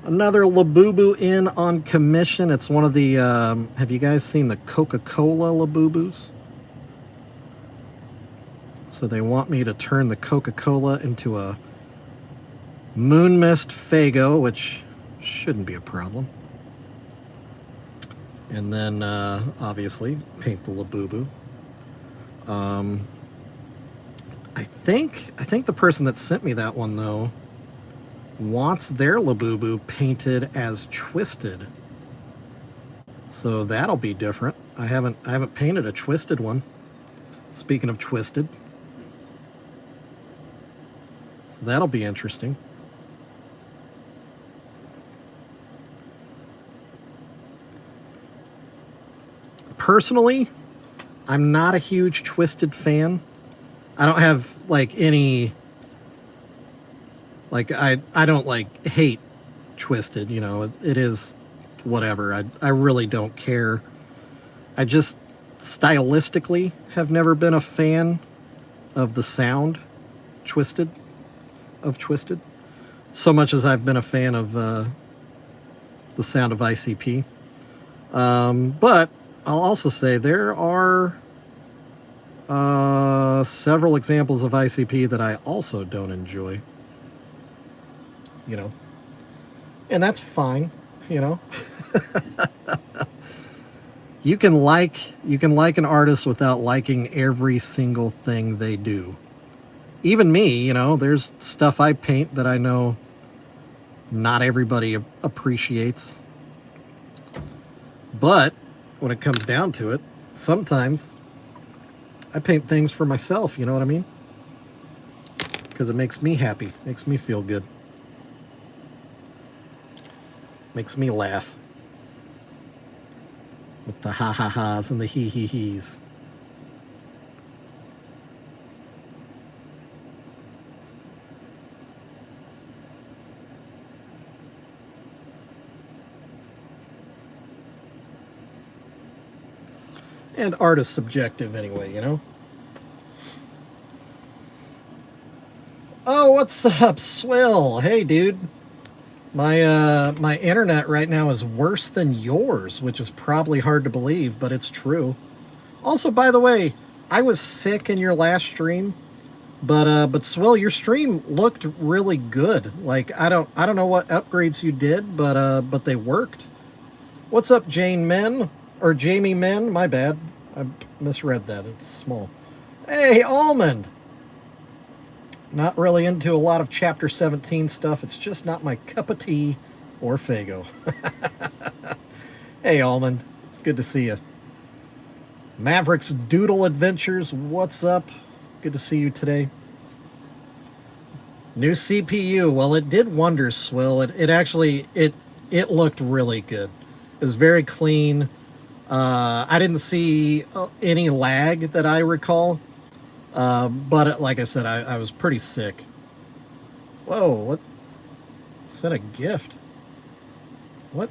Speaker 1: Labubu in on commission. It's one of the have you guys seen the Coca-Cola Labubus? So they want me to turn the Coca-Cola into a Moon Mist Fago, which shouldn't be a problem. And then obviously paint the Labubu. I think the person that sent me that one though wants their Labubu painted as Twisted. So that'll be different. I haven't painted a Twisted one. Speaking of Twisted. So that'll be interesting. Personally, I'm not a huge Twisted fan. I don't have like any, like I don't like hate Twisted, you know, it is whatever. I really don't care. I just stylistically have never been a fan of the sound Twisted, so much as I've been a fan of the sound of ICP. But I'll also say there are several examples of ICP that I also don't enjoy, you know, and that's fine, you know. You can like an artist without liking every single thing they do. Even me, you know, there's stuff I paint that I know not everybody appreciates. But when it comes down to it, sometimes I paint things for myself, you know what I mean? Because it makes me happy, makes me feel good. Makes me laugh. With the ha-ha-has and the he-he-he's. And art is subjective anyway, you know? Oh, what's up, Swill? Hey, dude. My internet right now is worse than yours, which is probably hard to believe, but it's true. Also, by the way, I was sick in your last stream, but Swill, your stream looked really good. Like I don't know what upgrades you did, but they worked. What's up, Jane Men? Or Jamie Men, my bad. I misread that. It's small. Hey, Almond! Not really into a lot of Chapter 17 stuff. It's just not my cup of tea or Fago. Hey, Almond. It's good to see you. Maverick's Doodle Adventures, what's up? Good to see you today. New CPU. Well, it did wonders, Swill. It actually, it looked really good. It was very clean. I didn't see any lag that I recall. But like I said, I was pretty sick. Whoa, what? Sent a gift. What?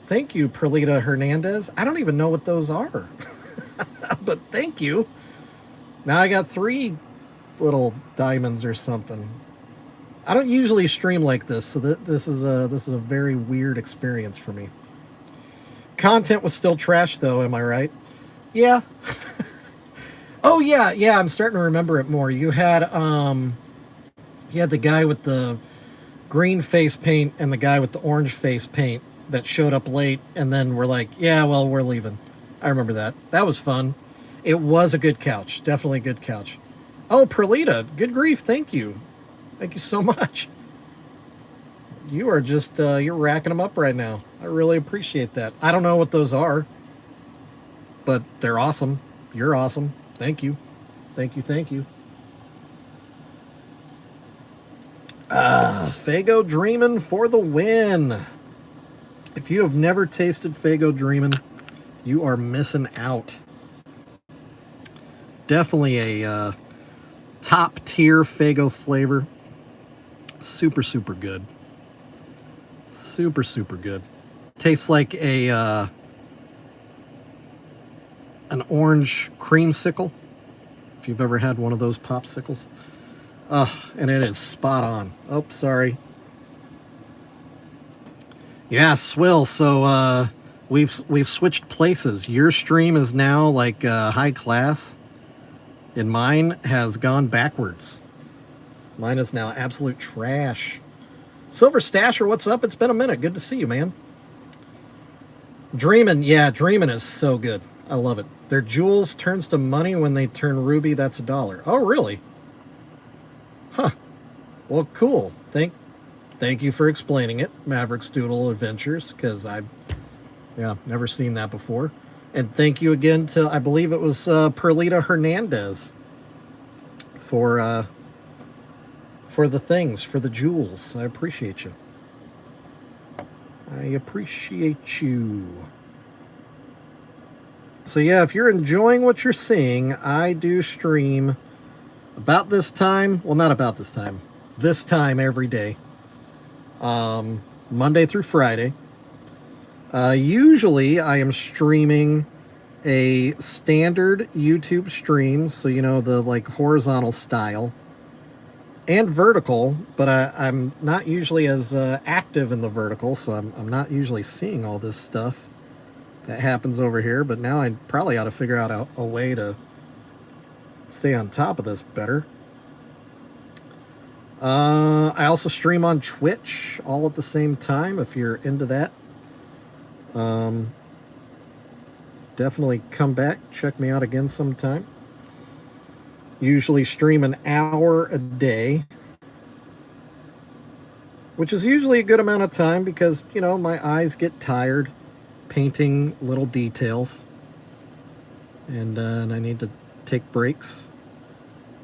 Speaker 1: Thank you, Perlita Hernandez. I don't even know what those are. But thank you. Now I got 3 little diamonds or something. I don't usually stream like this, so this is a very weird experience for me. Content was still trash, though. Am I right? Yeah. Oh yeah, I'm starting to remember it more. You had the guy with the green face paint and the guy with the orange face paint that showed up late, and then we're like, yeah, well, we're leaving. I remember that. That was fun. It was a good couch. Definitely a good couch. Oh, Perlita, good grief, thank you. Thank you so much. You are just, you're racking them up right now. I really appreciate that. I don't know what those are, but they're awesome. You're awesome. Thank you. Thank you, thank you. Fago Dreamin' for the win. If you have never tasted Fago Dreamin', you are missing out. Definitely a top tier Fago flavor. Super, super good. Super, super good. Tastes like a an orange creamsicle, if you've ever had one of those popsicles. And it is spot on. Oh, sorry. Yeah, Swill. So we've switched places. Your stream is now like high class, and mine has gone backwards. Mine is now absolute trash. Silver Stasher, what's up? It's been a minute. Good to see you, man. Dreamin', yeah, Dreamin' is so good. I love it. Their jewels turns to money when they turn ruby. That's $1. Oh, really? Huh. Well, cool. Thank you for explaining it, Maverick's Doodle Adventures, because I've never seen that before. And thank you again to, I believe it was Perlita Hernandez for the things, for the jewels. I appreciate you. I appreciate you. So yeah, if you're enjoying what you're seeing, I do stream about this time. Well, not about this time. This time every day. Monday through Friday. Usually I am streaming a standard YouTube stream, so you know, the like horizontal style, and vertical, but I'm not usually as active in the vertical, so I'm not usually seeing all this stuff that happens over here. But now I probably ought to figure out a way to stay on top of this better. I also stream on Twitch all at the same time, if you're into that. Definitely come back, check me out again sometime. Usually stream an hour a day, which is usually a good amount of time because, you know, my eyes get tired painting little details, and I need to take breaks.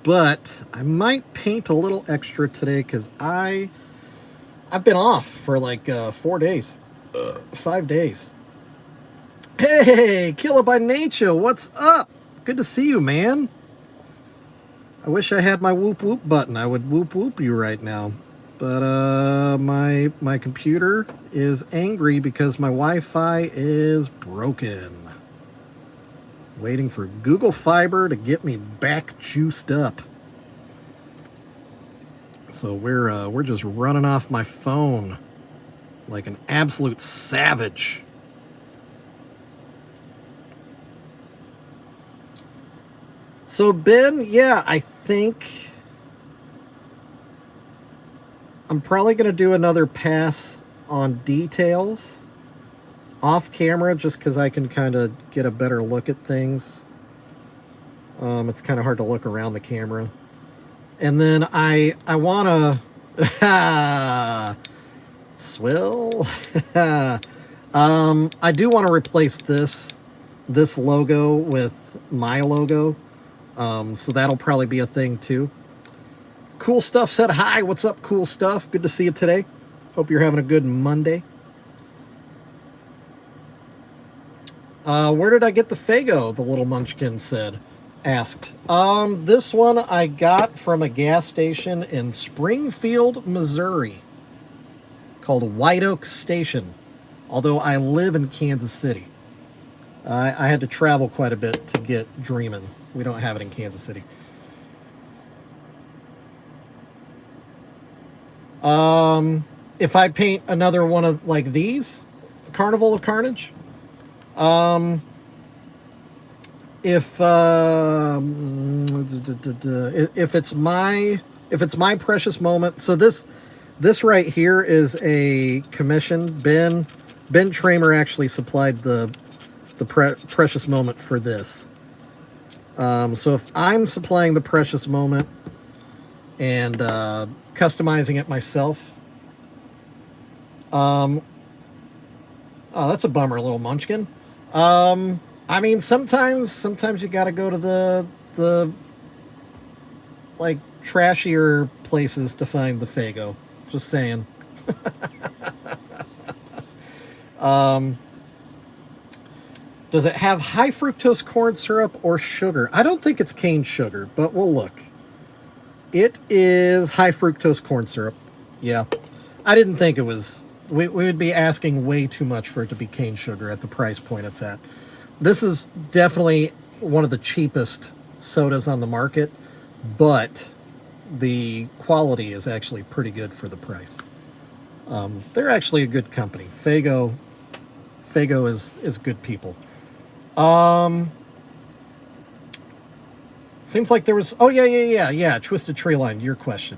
Speaker 1: But I might paint a little extra today because I've been off for like 4 days, 5 days. Hey, Killer by Nature, what's up? Good to see you, man. I wish I had my whoop whoop button. I would whoop whoop you right now. But my computer is angry because my Wi-Fi is broken. Waiting for Google Fiber to get me back juiced up. So we're just running off my phone like an absolute savage. So Ben, yeah, I think I'm probably going to do another pass on details off camera, just because I can kind of get a better look at things. It's kind of hard to look around the camera. And then I want to... Swill. I do want to replace this logo with my logo. So that'll probably be a thing too. Cool Stuff said hi. What's up, Cool Stuff? Good to see you today. Hope you're having a good Monday. Where did I get the Faygo? The little munchkin asked. This one I got from a gas station in Springfield, Missouri, called White Oak Station. Although I live in Kansas City. I had to travel quite a bit to get Dreamin'. We don't have it in Kansas City. If I paint another one of like these, Carnival of Carnage, if it's my precious moment, so this right here is a commission. Ben Tramer actually supplied the precious moment for this. So if I'm supplying the precious moment and customizing it myself, oh, that's a bummer, little munchkin. I mean, sometimes you got to go to the like trashier places to find the Faygo. Just saying. Does it have high fructose corn syrup or sugar? I don't think it's cane sugar, but we'll look. It is high fructose corn syrup. Yeah. I didn't think it was. We would be asking way too much for it to be cane sugar at the price point it's at. This is definitely one of the cheapest sodas on the market, but the quality is actually pretty good for the price. They're actually a good company. Faygo is good people. Seems like there was... Oh, yeah. Twisted Tree Line, your question.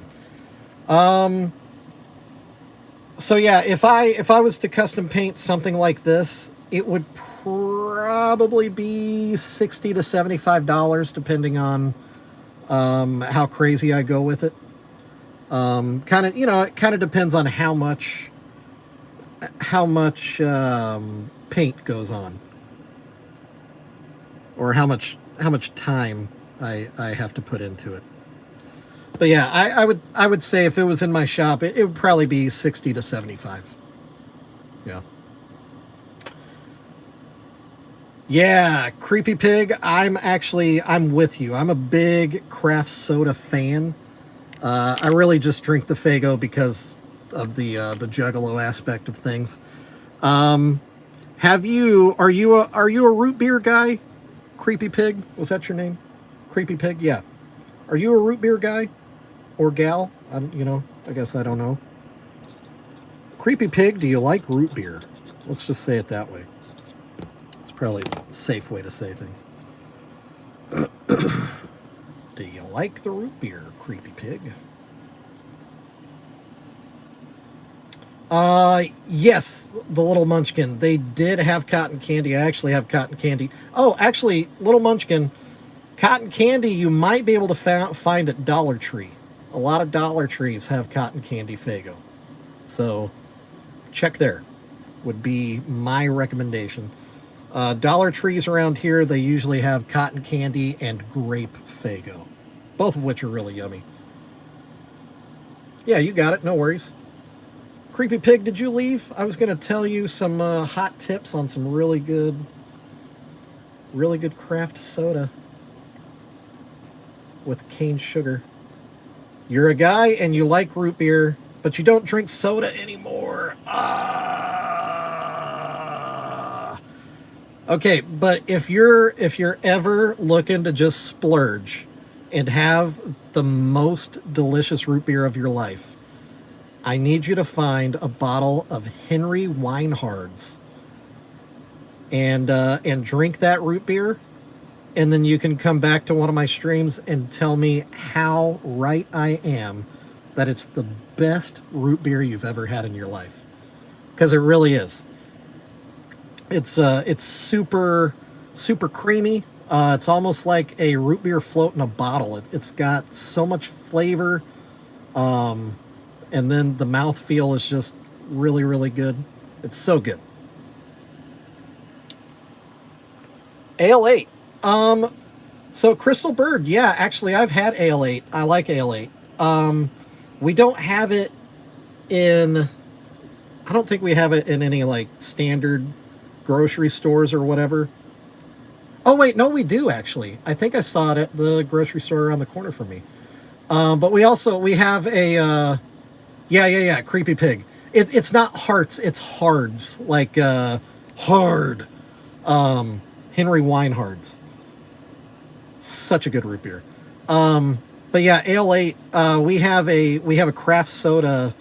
Speaker 1: So yeah, if I was to custom paint something like this, it would probably be $60 to $75, depending on how crazy I go with it. It kind of depends on how much paint goes on, or how much time I have to put into it. But yeah, I would say if it was in my shop, it would probably be 60 to 75. Yeah. Yeah, Creepy Pig, I'm with you. I'm a big craft soda fan. I really just drink the Faygo because of the Juggalo aspect of things. Are you a root beer guy? Creepy Pig, was that your name? Creepy Pig, yeah. Are you a root beer guy or gal? I guess I don't know. Creepy Pig, do you like root beer? Let's just say it that way. It's probably a safe way to say things. Do you like the root beer, Creepy Pig? Yes, the Little Munchkin. They did have cotton candy. I actually have cotton candy. Oh, actually, Little Munchkin, cotton candy you might be able to find at Dollar Tree. A lot of Dollar Trees have cotton candy Faygo. So, check there. Would be my recommendation. Dollar Trees around here, they usually have cotton candy and grape Faygo. Both of which are really yummy. Yeah, you got it. No worries. Creepy Pig, did you leave? I was going to tell you some hot tips on some really good craft soda with cane sugar. You're a guy and you like root beer, but you don't drink soda anymore. Okay, but if you're ever looking to just splurge and have the most delicious root beer of your life, I need you to find a bottle of Henry Weinhard's and drink that root beer, and then you can come back to one of my streams and tell me how right I am that it's the best root beer you've ever had in your life, because it really is. It's super creamy. It's almost like a root beer float in a bottle. It's got so much flavor. And then the mouthfeel is just really, really good. It's so good. Ale 8. So Crystal Bird, yeah, actually I've had Ale 8. I like Ale 8. We don't have it in, I don't think we have it in any like standard grocery stores or whatever. Oh wait, no, we do actually. I think I saw it at the grocery store around the corner from me. But we have a yeah, Creepy Pig. It's not hearts, it's hards, like hard. Henry Weinhard's. Such a good root beer. But yeah, Ale 8. We have a craft soda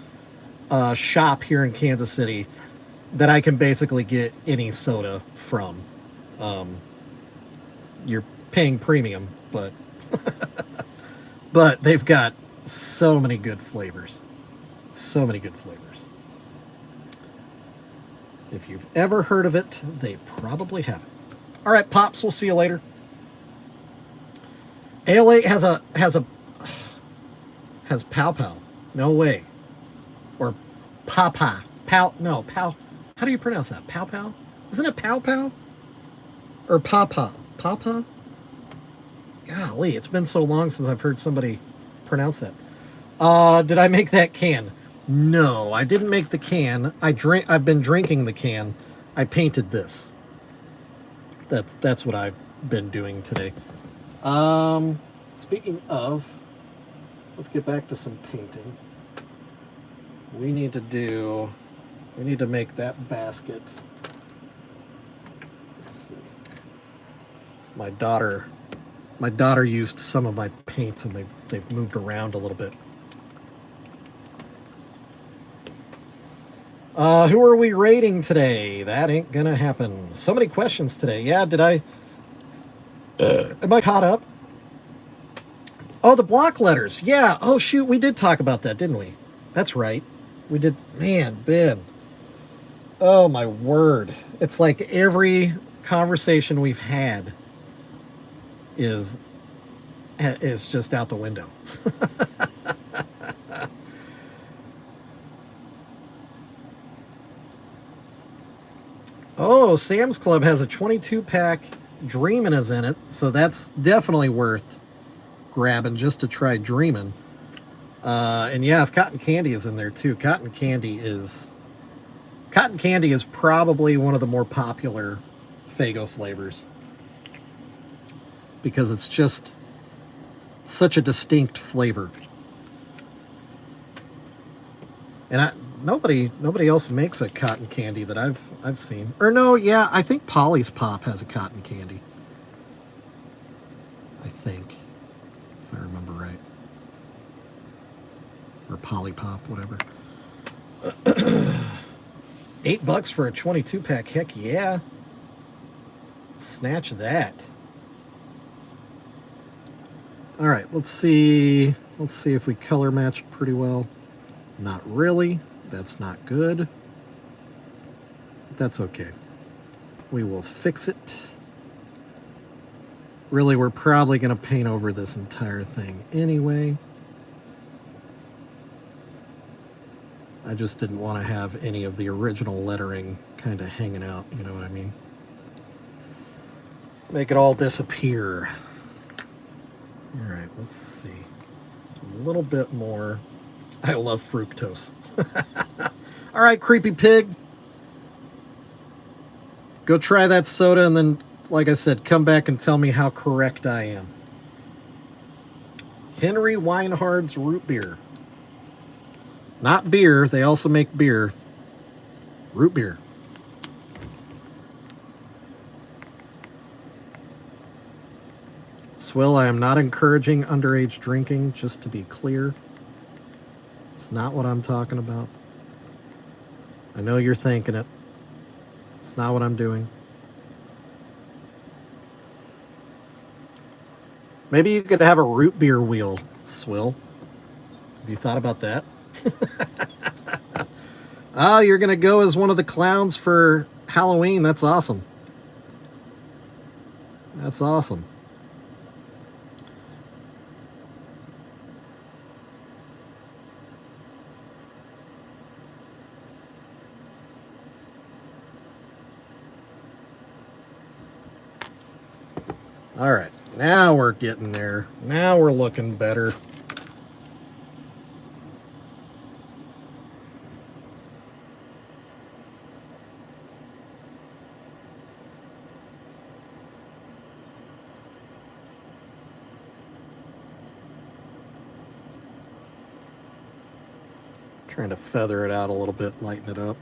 Speaker 1: shop here in Kansas City that I can basically get any soda from. You're paying premium, but but they've got so many good flavors. So many good flavors. If you've ever heard of it, they probably haven't. All right, Pops, we'll see you later. Ale 8 has Pow Pow. No way. Or Papa. Pow. No, Pow. How do you pronounce that? Pow Pow? Isn't it Pow Pow? Or Papa? Papa? Golly, it's been so long since I've heard somebody pronounce that. Did I make that can? No, I didn't make the can. I've been drinking the can. I painted this. That's what I've been doing today. Speaking of, let's get back to some painting. We need to make that basket. Let's see. My daughter used some of my paints and they've moved around a little bit. Who are we rating today? That ain't gonna happen. So many questions today. Yeah, am I caught up? Oh, the block letters. Yeah. Oh, shoot. We did talk about that, didn't we? That's right. We did. Man, Ben. Oh, my word. It's like every conversation we've had is just out the window. Oh, Sam's Club has a 22-pack Dreamin' is in it, so that's definitely worth grabbing just to try Dreamin'. And yeah, if Cotton Candy is in there too. Cotton Candy is probably one of the more popular Faygo flavors because it's just such a distinct flavor. And nobody else makes a cotton candy that I've seen. Or no, yeah, I think Polly's Pop has a cotton candy. I think, if I remember right. Or Polly Pop, whatever. $8 for a 22-pack. Heck yeah. Snatch that. All right, let's see. Let's see if we color match pretty well. Not really. That's not good. That's okay. We will fix it. Really, we're probably going to paint over this entire thing anyway. I just didn't want to have any of the original lettering kind of hanging out, you know what I mean? Make it all disappear. All right, let's see. A little bit more. I love fructose. All right, Creepy Pig. Go try that soda and then, like I said, come back and tell me how correct I am. Henry Weinhard's root beer. Not beer. They also make beer. Root beer. Swill, I am not encouraging underage drinking, just to be clear. It's not what I'm talking about. I know you're thinking it. It's not what I'm doing. Maybe you could have a root beer wheel, Swill. Have you thought about that? Oh, you're going to go as one of the clowns for Halloween. That's awesome. That's awesome. All right, now we're getting there. Now we're looking better. Trying to feather it out a little bit, lighten it up.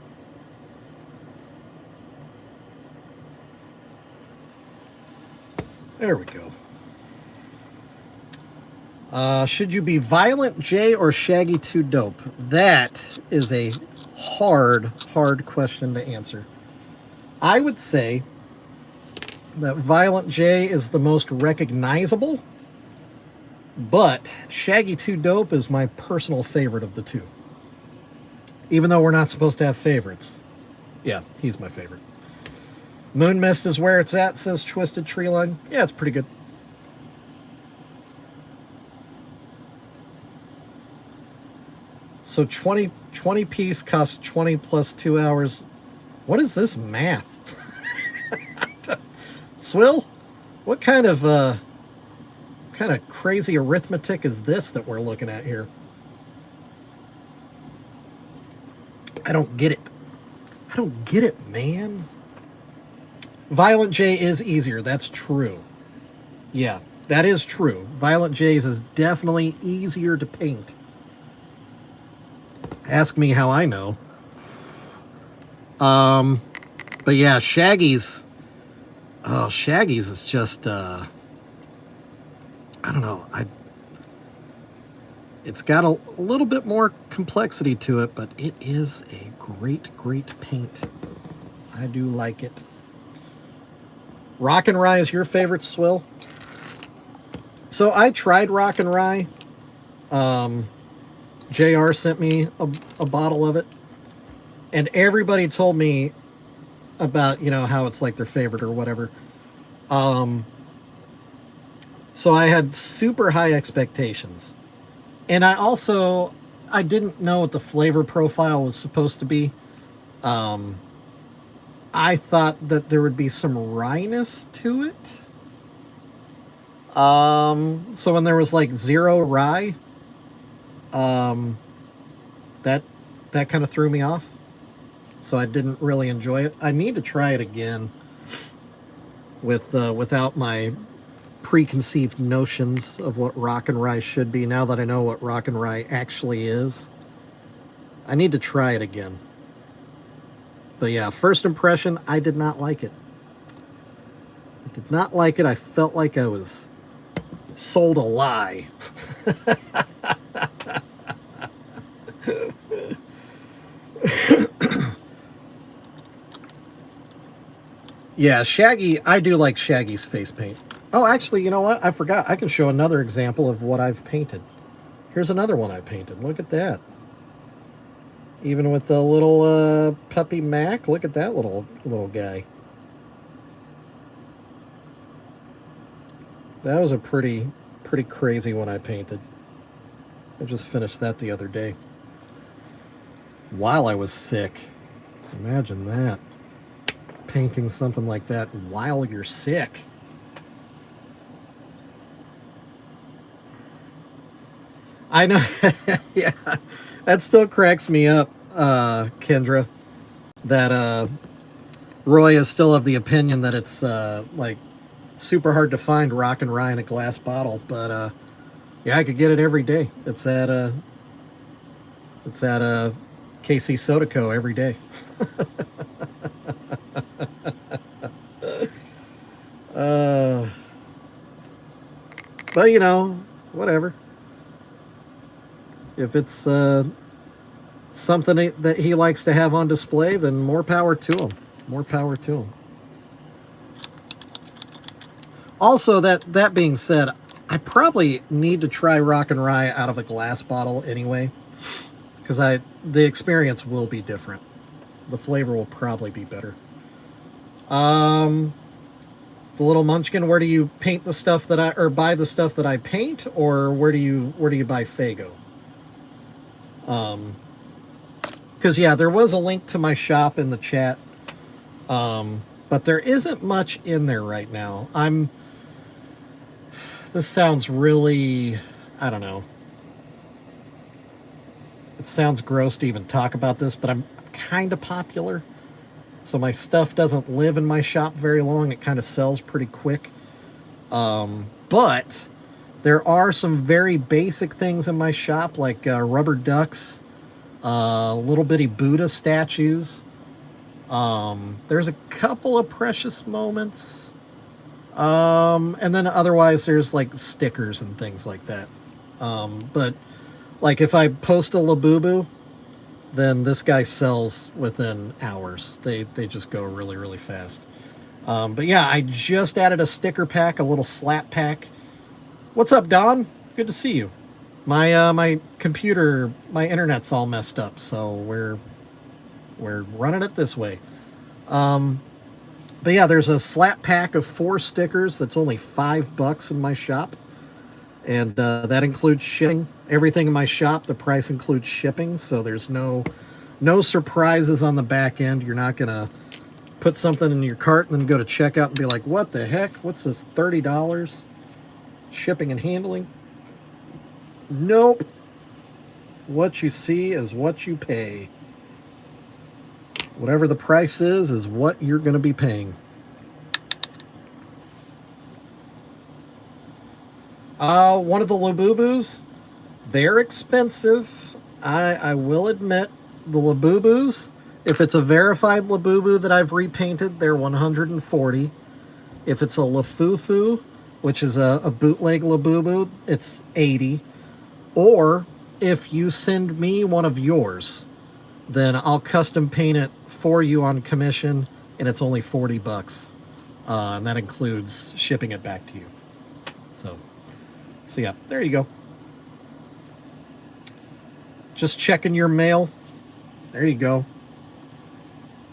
Speaker 1: There we go. Should you be Violent J or Shaggy 2 Dope? That is a hard question to answer. I would say that Violent J is the most recognizable, but Shaggy 2 Dope is my personal favorite of the two. Even though we're not supposed to have favorites. Yeah, he's my favorite. Moon Mist is where it's at, says Twisted Treeline. Yeah, it's pretty good. So 20 piece costs 20 plus 2 hours. What is this math? Swill? What kind of crazy arithmetic is this that we're looking at here? I don't get it. I don't get it, man. Violent J is easier. That's true. Yeah, that is true. Violent J's is definitely easier to paint. Ask me how I know. But yeah, Shaggy's. Oh, Shaggy's is just. I don't know. It's got a little bit more complexity to it, but it is a great paint. I do like it. Rock and Rye is your favorite, Swill? So I tried Rock and Rye. JR sent me a bottle of it. And everybody told me about, how it's like their favorite or whatever. So I had super high expectations. And I didn't know what the flavor profile was supposed to be. I thought that there would be some ryeness to it. So when there was like 0 rye, that kind of threw me off. So I didn't really enjoy it. I need to try it again without my preconceived notions of what Rock and Rye should be. Now that I know what Rock and Rye actually is, I need to try it again. But yeah, first impression, I did not like it. I did not like it. I felt like I was sold a lie. Yeah, Shaggy, I do like Shaggy's face paint. Oh, actually, you know what? I forgot. I can show another example of what I've painted. Here's another one I painted. Look at that. Even with the little puppy Mac, look at that little guy. That was a pretty crazy one I painted. I just finished that the other day. While I was sick. Imagine that. Painting something like that while you're sick. I know. Yeah, that still cracks me up, Kendra, that Roy is still of the opinion that it's like super hard to find Rock and Rye in a glass bottle, but yeah, I could get it every day. It's at KC Soda Co. every day. But whatever. If it's something that he likes to have on display, then more power to him. More power to him. Also, that being said, I probably need to try Rock and Rye out of a glass bottle anyway, because the experience will be different. The flavor will probably be better. The Little Munchkin, where do you paint the stuff or buy the stuff that I paint, or where do you buy Faygo? Because yeah, there was a link to my shop in the chat, but there isn't much in there right now. I'm This sounds really, I don't know. It sounds gross to even talk about this, but I'm kind of popular. So my stuff doesn't live in my shop very long. It kind of sells pretty quick. But there are some very basic things in my shop, like rubber ducks, little bitty Buddha statues. There's a couple of precious moments. And then otherwise there's like stickers and things like that. But like if I post a Labubu, then this guy sells within hours. They just go really, really fast. But yeah, I just added a sticker pack, a little slap pack. What's up, Don? Good to see you. My computer, my internet's all messed up, so we're running it this way. But yeah, there's a slap pack of 4 stickers that's only $5 in my shop, and that includes shipping. Everything in my shop, the price includes shipping, so there's no surprises on the back end. You're not gonna put something in your cart and then go to checkout and be like, what the heck? What's this, $30? Shipping and handling? Nope. What you see is what you pay. Whatever the price is what you're going to be paying. One of the Labubus, they're expensive. I will admit, the Labubus, if it's a verified Labubu that I've repainted, they're $140. If it's a Lafufu, which is a bootleg Labubu, it's $80. Or if you send me one of yours, then I'll custom paint it for you on commission, and it's only $40. And that includes shipping it back to you. So yeah, there you go. Just checking your mail. There you go.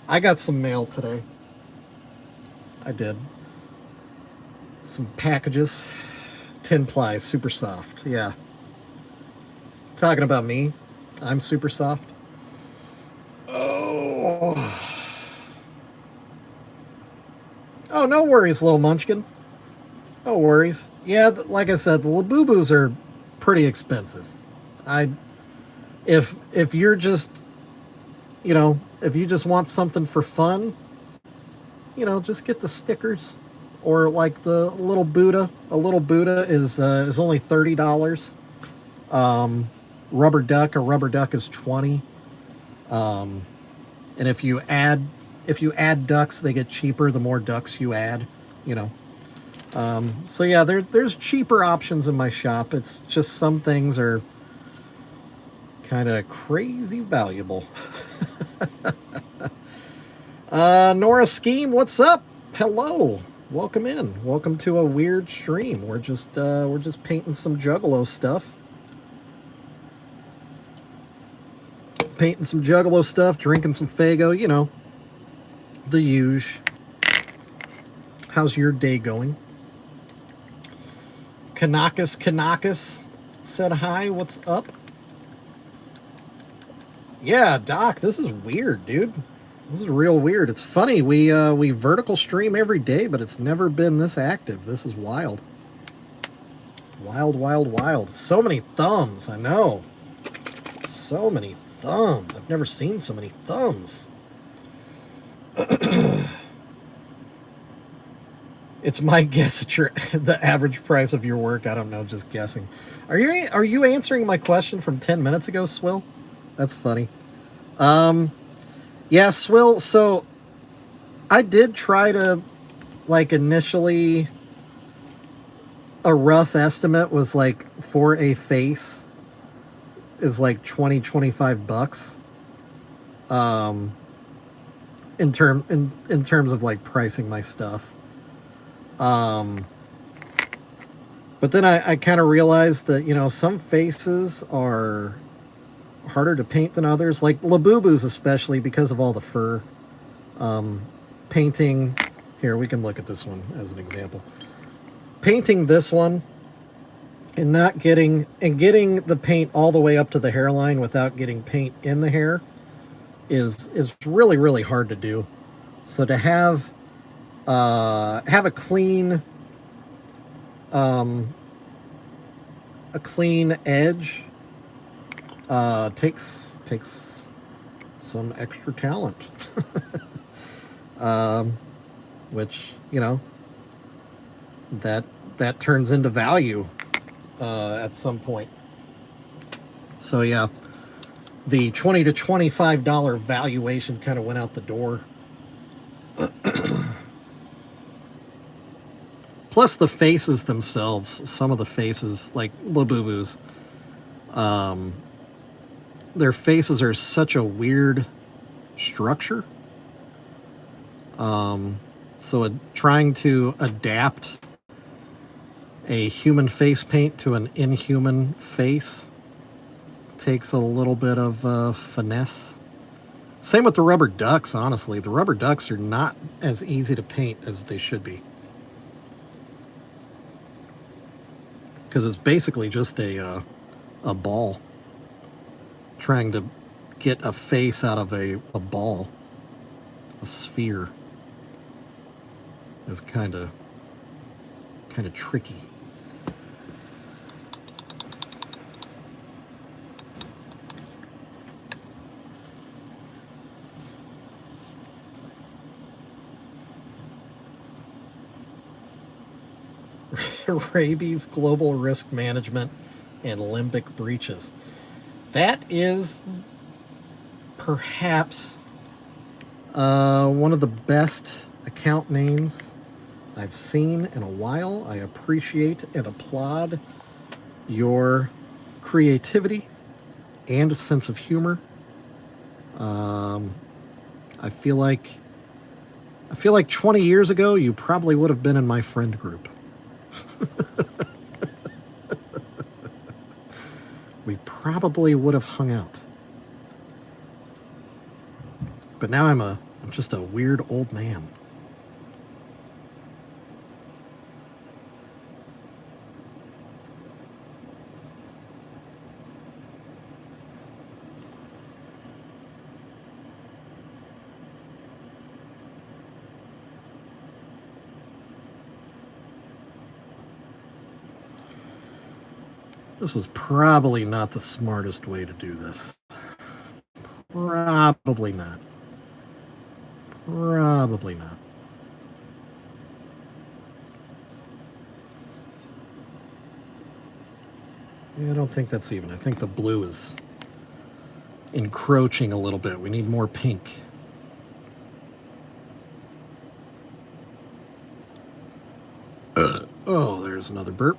Speaker 1: I got some mail today. I did. Some packages. 10 ply, super soft. Yeah. Talking about me. I'm super soft. Oh. Oh, no worries, little munchkin. No worries. Yeah, like I said, the Labubus are pretty expensive. If you're just, if you just want something for fun, just get the stickers, or like the little Buddha. A little Buddha is only $30. A rubber duck is $20. And if you add ducks, they get cheaper the more ducks you add, So yeah, there's cheaper options in my shop. It's just some things are kind of crazy valuable. Nora Scheme, what's up? Hello, welcome in. Welcome to a weird stream. We're just painting some Juggalo stuff. Painting some Juggalo stuff, drinking some Faygo, the huge. How's your day going? Kanakas said hi, what's up? Yeah, Doc, this is weird, dude. This is real weird. It's funny, we vertical stream every day, but it's never been this active. This is wild. Wild, wild, wild. So many thumbs, I know. So many thumbs. I've never seen so many thumbs. It's my guess at the average price of your work. I don't know, just guessing. Are you answering my question from 10 minutes ago, Swill? That's funny. Yeah, Swill, so I did try to, initially, a rough estimate was for a face is $20-25 in terms of pricing my stuff. But then I kind of realized that some faces are harder to paint than others, like Labubus, especially because of all the fur. Painting here, we can look at this one as an example. Painting this one and getting the paint all the way up to the hairline without getting paint in the hair is really, really hard to do. So to have a clean a clean edge takes some extra talent. Which, you know, that turns into value at some point. So yeah, the $20 to $25 valuation kind of went out the door. Plus the faces themselves, some of the faces, like Labubu's, their faces are such a weird structure. So trying to adapt a human face paint to an inhuman face takes a little bit of finesse. Same with the rubber ducks, honestly. The rubber ducks are not as easy to paint as they should be. Because it's basically just a ball. Trying to get a face out of a ball. A sphere. Is kind of tricky. Rabies, global risk management, and limbic breaches. That is perhaps one of the best account names I've seen in a while. I appreciate and applaud your creativity and sense of humor. I feel like 20 years ago you probably would have been in my friend group. We probably would have hung out. But now I'm just a weird old man. This was probably not the smartest way to do this. Probably not. Probably not. Yeah, I don't think that's even. I think the blue is encroaching a little bit. We need more pink. Oh, there's another burp.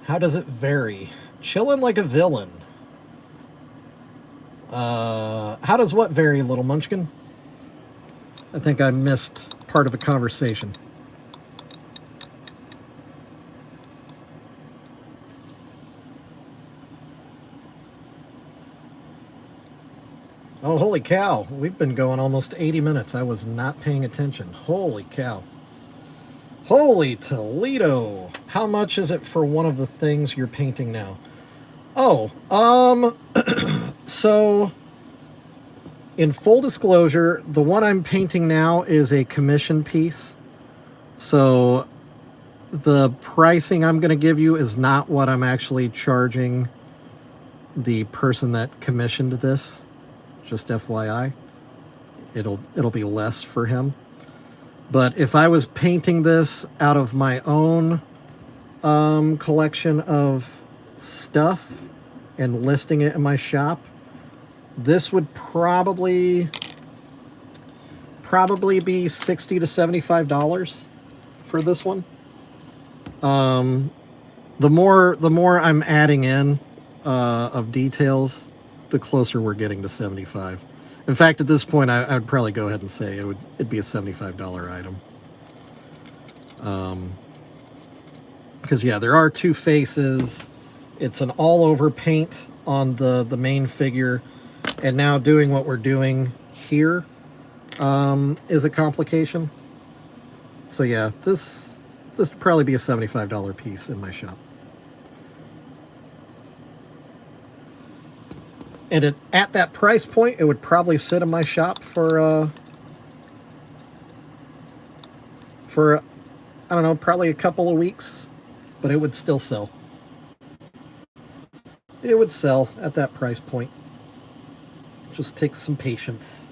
Speaker 1: How does it vary? Chillin' like a villain. How does what vary, little munchkin? I think I missed part of a conversation. Oh, holy cow. We've been going almost 80 minutes. I was not paying attention. Holy cow. Holy Toledo. How much is it for one of the things you're painting now? Oh, so in full disclosure, the one I'm painting now is a commission piece. So the pricing I'm going to give you is not what I'm actually charging the person that commissioned this. Just FYI. It'll be less for him. But if I was painting this out of my own collection of stuff and listing it in my shop, this would probably be $60 to $75 for this one. The more I'm adding in of details, the closer we're getting to 75. In fact, at this point, I would probably go ahead and say it'd be a $75 item. Because yeah, there are two faces. It's an all-over paint on the main figure, and now doing what we're doing here is a complication. So yeah, this would probably be a $75 piece in my shop. And at that price point, it would probably sit in my shop for I don't know, probably a couple of weeks, but it would still sell. It would sell at that price point. Just takes some patience.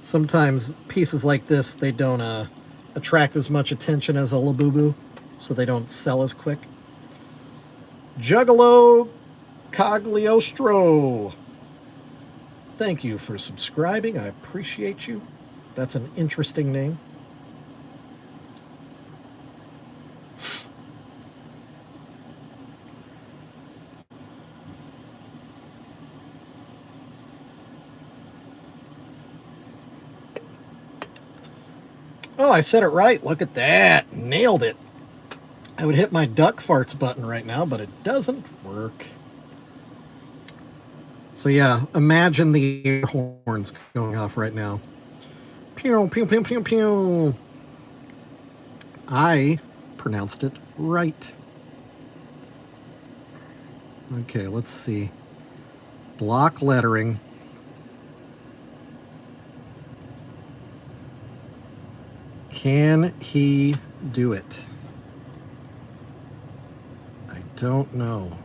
Speaker 1: Sometimes pieces like this, they don't attract as much attention as a Labubu, so they don't sell as quick. Juggalo Cagliostro. Thank you for subscribing. I appreciate you. That's an interesting name. Oh, I said it right. Look at that. Nailed it. I would hit my duck farts button right now, but it doesn't work. So yeah, imagine the air horns going off right now. Pew, pew, pew, pew, pew. I pronounced it right. Okay, let's see. Block lettering. Can he do it? I don't know.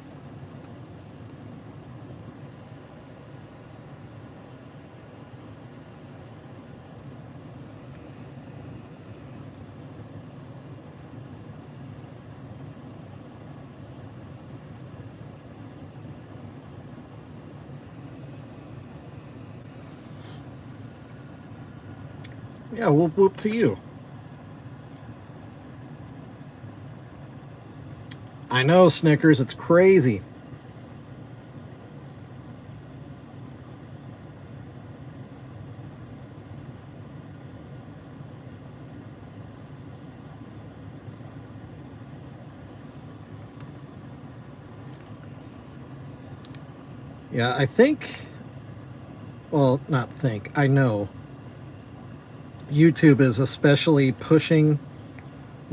Speaker 1: Yeah, whoop whoop to you. I know, Snickers, it's crazy. Yeah, I think, well, not think, I know YouTube is especially pushing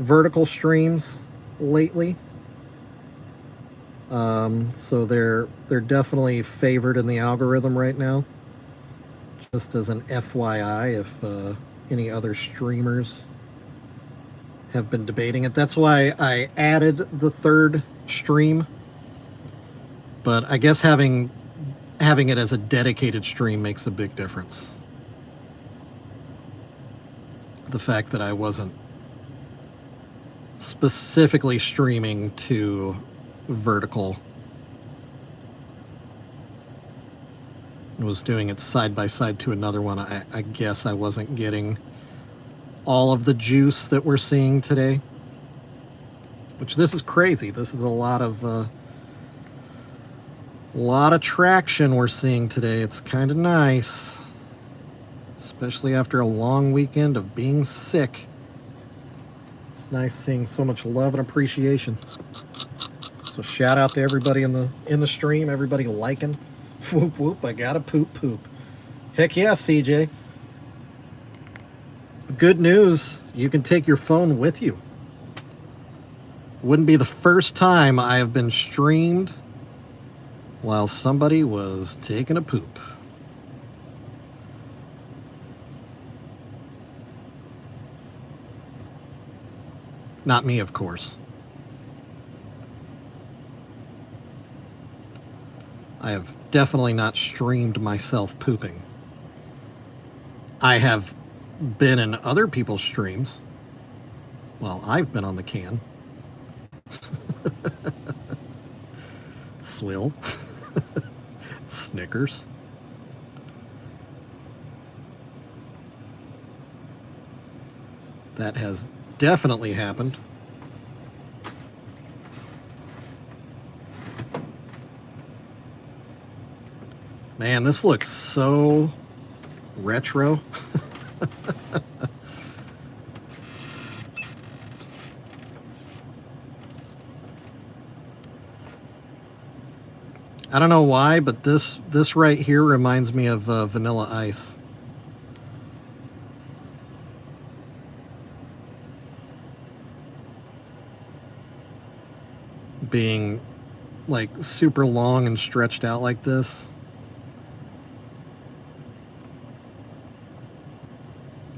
Speaker 1: vertical streams lately. So they're definitely favored in the algorithm right now. Just as an FYI, if any other streamers have been debating it. That's why I added the third stream. But I guess having it as a dedicated stream makes a big difference. The fact that I wasn't specifically streaming to vertical, was doing it side by side to another one. I guess I wasn't getting all of the juice that we're seeing today, which this is crazy. This is a lot of traction we're seeing today. It's kind of nice, especially after a long weekend of being sick. It's nice seeing so much love and appreciation. So shout out to everybody in the stream, everybody liking. Whoop whoop, I gotta poop poop. Heck yeah, CJ. Good news, you can take your phone with you. Wouldn't be the first time I have been streamed while somebody was taking a poop. Not me, of course. I have definitely not streamed myself pooping. I have been in other people's streams. Well, I've been on the can. Swill. Snickers. That has definitely happened. Man, this looks so retro. I don't know why, but this right here reminds me of Vanilla Ice. Being like super long and stretched out like this.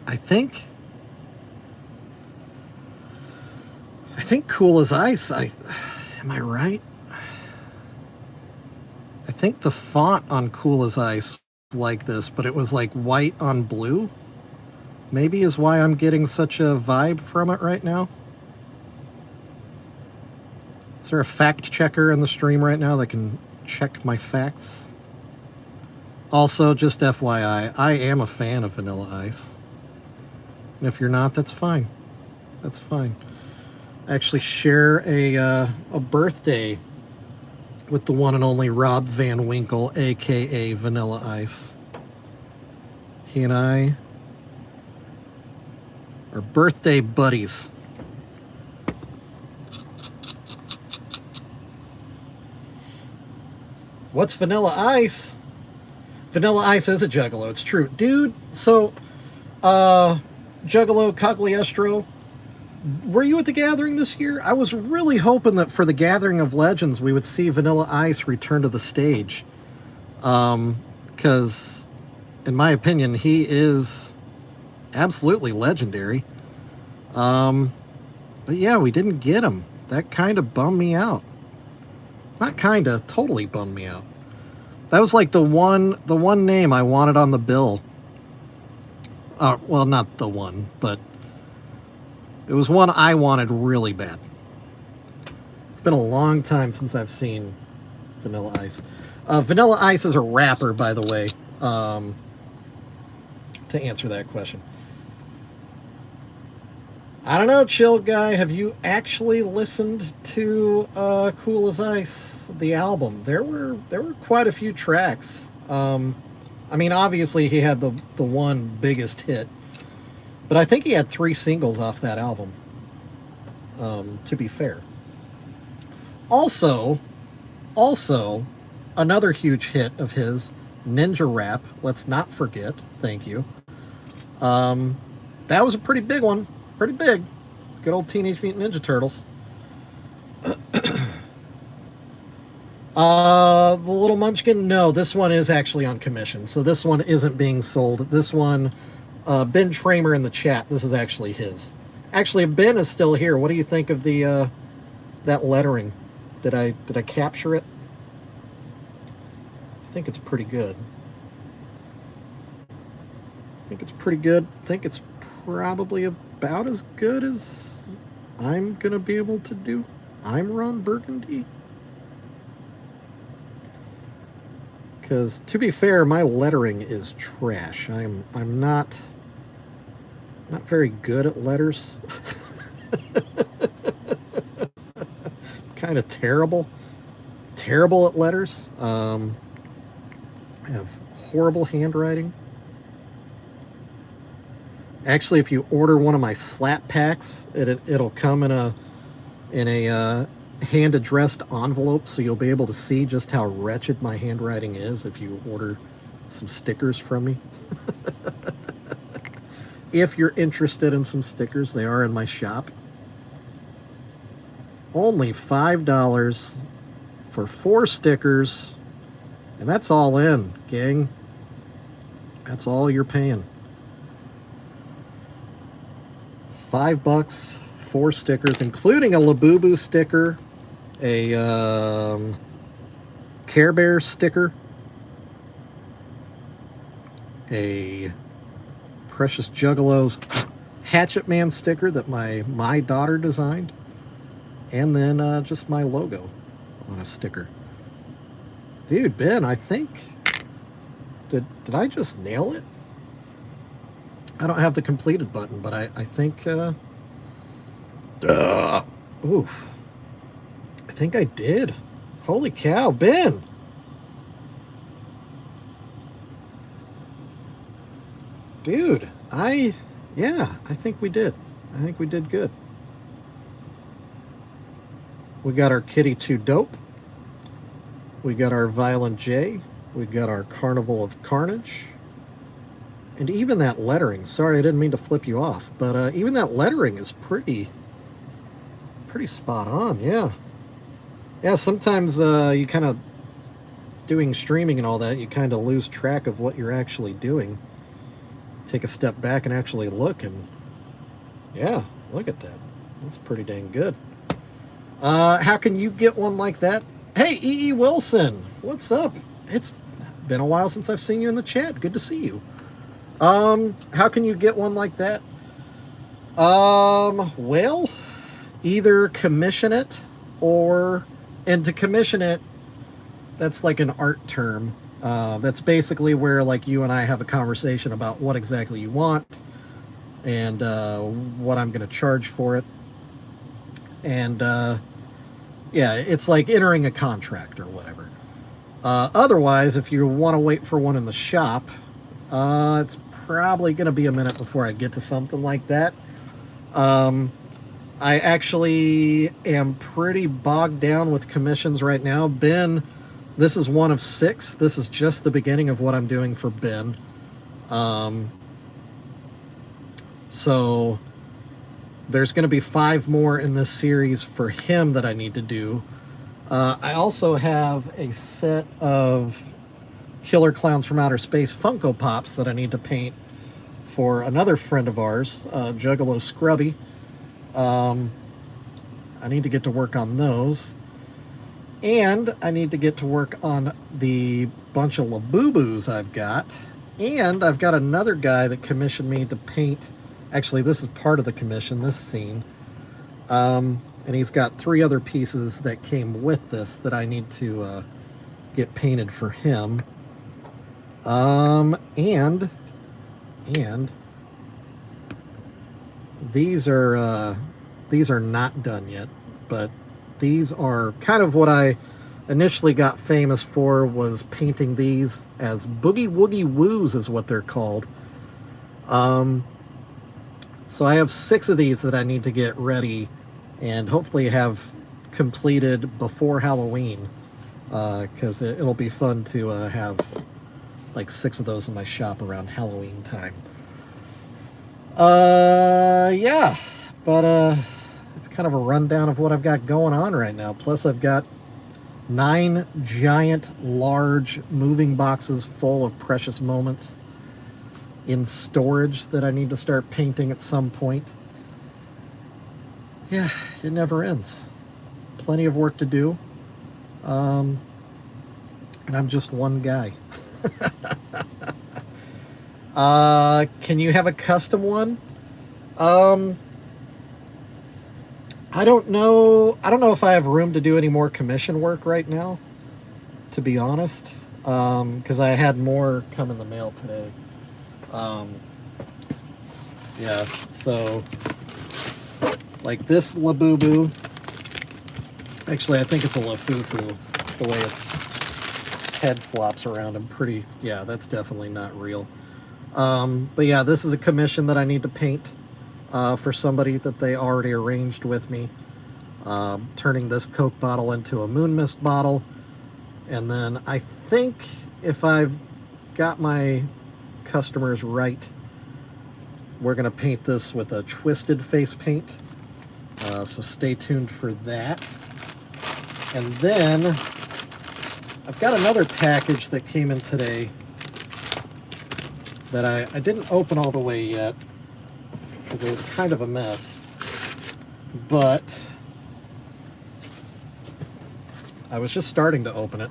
Speaker 1: I think Cool as Ice. Am I right? I think the font on Cool as Ice was like this, but it was like white on blue. Maybe is why I'm getting such a vibe from it right now. Is there a fact checker in the stream right now that can check my facts? Also, just FYI, I am a fan of Vanilla Ice. And if you're not, that's fine. That's fine. I actually share a birthday with the one and only Rob Van Winkle, aka Vanilla Ice. He and I are birthday buddies. What's Vanilla Ice? Vanilla Ice is a Juggalo, it's true. Dude, so, Juggalo Cagliostro, were you at the Gathering this year? I was really hoping that for the Gathering of Legends, we would see Vanilla Ice return to the stage. Because, in my opinion, he is absolutely legendary. But yeah, we didn't get him. That kind of bummed me out. Not kinda, totally bummed me out. That was like the one name I wanted on the bill. Well, not the one, but it was one I wanted really bad. It's been a long time since I've seen Vanilla Ice. Vanilla Ice is a rapper, by the way, to answer that question. I don't know, Chill Guy. Have you actually listened to Cool as Ice, the album? There were quite a few tracks. I mean, obviously he had the one biggest hit, but I think he had 3 singles off that album. To be fair. Also, another huge hit of his, Ninja Rap. Let's not forget. Thank you. That was a pretty big one. Pretty big. Good old Teenage Mutant Ninja Turtles. The Little Munchkin? No, this one is actually on commission. So this one isn't being sold. This one, Ben Tramer in the chat, this is actually his. Actually, Ben is still here. What do you think of the that lettering? Did I capture it? I think it's pretty good. I think it's pretty good. I think it's probably about as good as I'm gonna be able to do. I'm Ron Burgundy. Because to be fair, my lettering is trash. I'm not very good at letters. Kind of terrible at letters. I have horrible handwriting. Actually, if you order one of my slap packs, it'll come in a hand-addressed envelope, so you'll be able to see just how wretched my handwriting is if you order some stickers from me. If you're interested in some stickers, they are in my shop. Only $5 for 4 stickers, and that's all in, gang. That's all you're paying. $5, 4 stickers, including a Labubu sticker, a Care Bear sticker, a Precious Juggalos Hatchet Man sticker that my daughter designed, and then just my logo on a sticker. Dude, Ben, I think did I just nail it? I don't have the completed button, but I think oof. I think I did. Holy cow, Ben. Dude, I think we did. I think we did good. We got our Kitty 2 Dope. We got our Violent J. We got our Carnival of Carnage. And even that lettering, sorry, I didn't mean to flip you off, but even that lettering is pretty spot on, yeah. Yeah, sometimes you kind of, doing streaming and all that, you kind of lose track of what you're actually doing. Take a step back and actually look, and yeah, look at that. That's pretty dang good. How can you get one like that? Hey, E.E. Wilson, what's up? It's been a while since I've seen you in the chat. Good to see you. How can you get one like that? Well, either commission it and to commission it, that's like an art term. That's basically where like you and I have a conversation about what exactly you want and what I'm going to charge for it. And yeah, it's like entering a contract or whatever. Otherwise, if you want to wait for one in the shop, it's probably going to be a minute before I get to something like that. I actually am pretty bogged down with commissions right now. Ben, this is one of 6. This is just the beginning of what I'm doing for Ben. So there's going to be 5 more in this series for him that I need to do. I also have a set of Killer Clowns from Outer Space Funko Pops that I need to paint for another friend of ours, Juggalo Scrubby. I need to get to work on those. And I need to get to work on the bunch of Labubu's I've got. And I've got another guy that commissioned me to paint. Actually, this is part of the commission, this scene. And he's got 3 other pieces that came with this that I need to get painted for him. And these are not done yet, but these are kind of what I initially got famous for, was painting these as Boogie Woogie Woos is what they're called. So I have 6 of these that I need to get ready and hopefully have completed before Halloween, because it'll be fun to have like 6 of those in my shop around Halloween time. Yeah, but it's kind of a rundown of what I've got going on right now. Plus I've got 9 giant, large moving boxes full of precious moments in storage that I need to start painting at some point. Yeah, it never ends. Plenty of work to do. And I'm just one guy. Can you have a custom one? I don't know if I have room to do any more commission work right now, to be honest, because I had more come in the mail today. Yeah, so like this Labubu, actually I think it's a Lafufu, the way its head flops around. Yeah, that's definitely not real. But yeah, this is a commission that I need to paint for somebody that they already arranged with me. Turning this Coke bottle into a Moon Mist bottle. And then I think if I've got my customers right, we're going to paint this with a Twisted face paint. So stay tuned for that. And then I've got another package that came in today that I didn't open all the way yet because it was kind of a mess, but I was just starting to open it.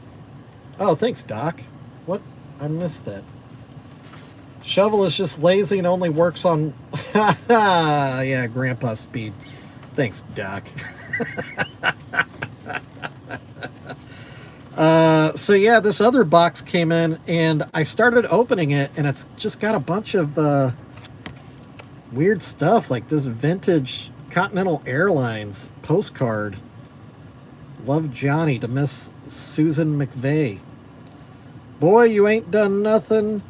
Speaker 1: Oh, thanks, Doc. What? I missed that. Shovel is just lazy and only works on yeah, grandpa speed. Thanks, Doc. So yeah, this other box came in and I started opening it and it's just got a bunch of weird stuff, like this vintage Continental Airlines postcard. Love, Johnny, to Miss Susan McVeigh. Boy, you ain't done nothing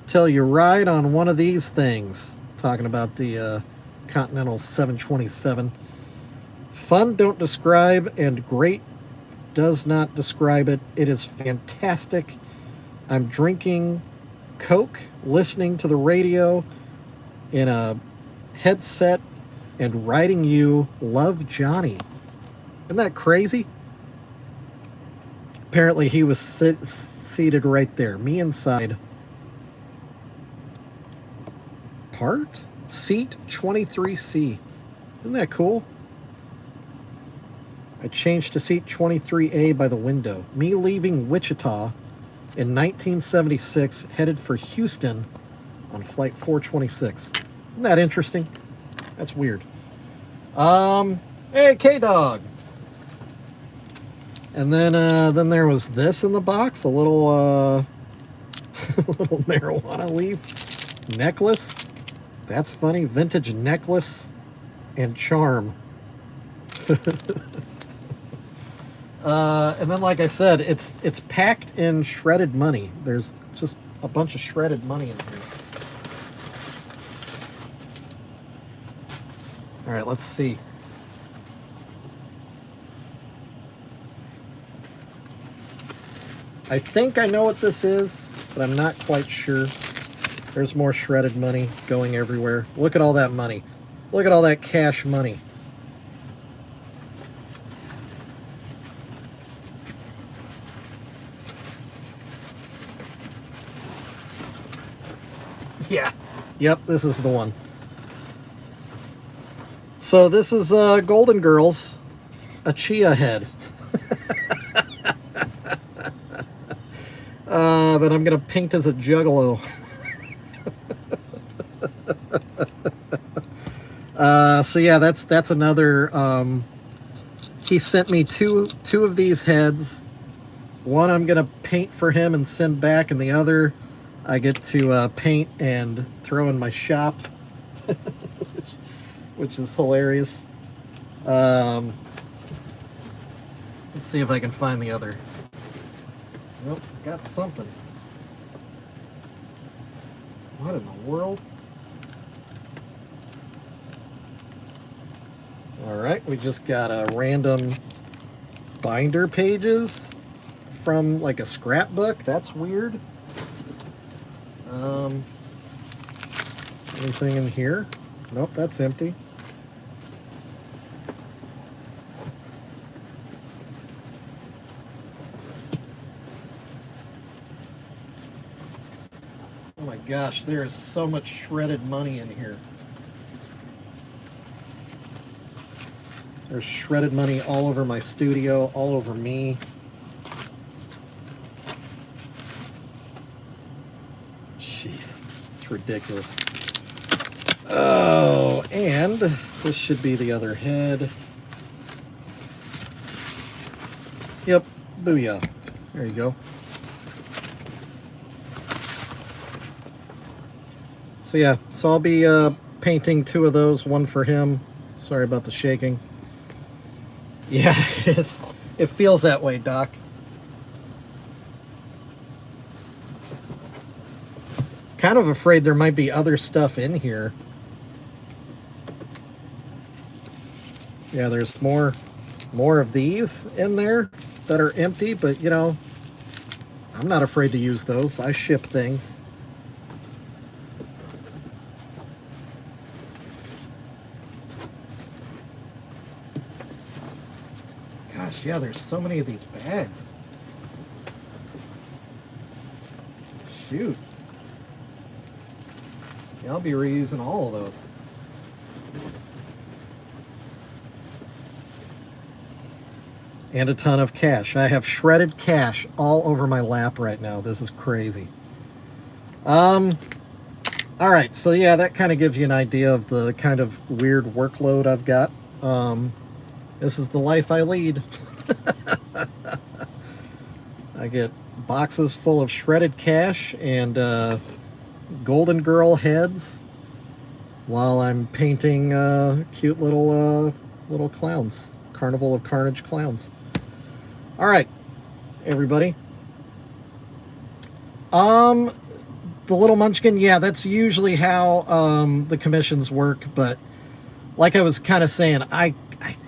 Speaker 1: till you ride on one of these things. Talking about the Continental 727. Fun, don't describe, and great does not describe it. It is fantastic. I'm drinking Coke, listening to the radio in a headset, and writing you Love Johnny. Isn't that crazy? Apparently he was seated right there. Me inside seat 23C. Isn't that cool? I changed to seat 23A by the window. Me leaving Wichita in 1976, headed for Houston on flight 426. Isn't that interesting? That's weird. Hey, K-Dog. And then there was this in the box, a little little marijuana leaf necklace. That's funny. Vintage necklace and charm. And then, like I said, it's packed in shredded money. There's just a bunch of shredded money in here. All right, let's see. I think I know what this is, but I'm not quite sure. There's more shredded money going everywhere. Look at all that money. Look at all that cash money. Yeah. Yep, this is the one. So this is Golden Girls, a chia head. But I'm going to paint as a Juggalo. So yeah, that's another, he sent me two of these heads. One I'm going to paint for him and send back, and the other I get to paint and throw in my shop, which is hilarious. Let's see if I can find the other. Nope, got something. What in the world? Alright, we just got a random binder pages from like a scrapbook. That's weird. Anything in here? Nope, that's empty. Oh my gosh, there is so much shredded money in here. There's shredded money all over my studio, all over me. Jeez, it's ridiculous. Oh, and this should be the other head. Yep, booyah. There you go. So yeah, so I'll be painting two of those, one for him. Sorry about the shaking. Yeah, it is. It feels that way, Doc. Kind of afraid there might be other stuff in here. Yeah, there's more of these in there that are empty, but you know, I'm not afraid to use those. I ship things. Gosh, yeah, there's so many of these bags. Shoot. Yeah, I'll be reusing all of those. And a ton of cash. I have shredded cash all over my lap right now. This is crazy. All right, so yeah, that kind of gives you an idea of the kind of weird workload I've got. This is the life I lead. I get boxes full of shredded cash and Golden Girl heads while I'm painting cute little clowns. Carnival of Carnage clowns. All right, everybody. The little munchkin, yeah, that's usually how the commissions work, but like I was kind of saying, I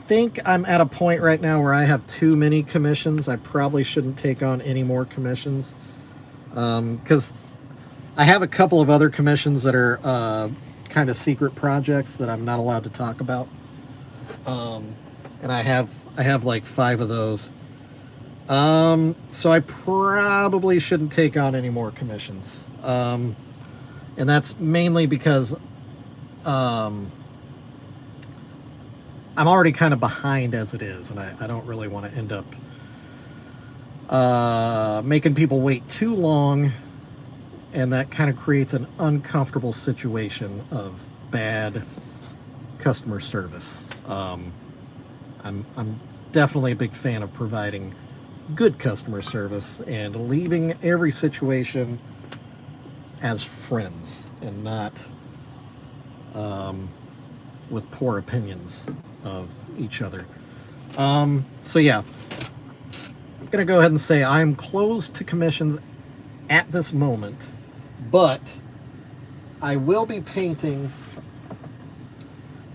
Speaker 1: think I'm at a point right now where I have too many commissions. I probably shouldn't take on any more commissions, because I have a couple of other commissions that are kind of secret projects that I'm not allowed to talk about. And I have like 5 of those. So I probably shouldn't take on any more commissions. And that's mainly because I'm already kind of behind as it is, and I don't really want to end up making people wait too long, and that kind of creates an uncomfortable situation of bad customer service. I'm definitely a big fan of providing good customer service and leaving every situation as friends and not with poor opinions of each other. So yeah, I'm gonna go ahead and say I'm closed to commissions at this moment, but I will be painting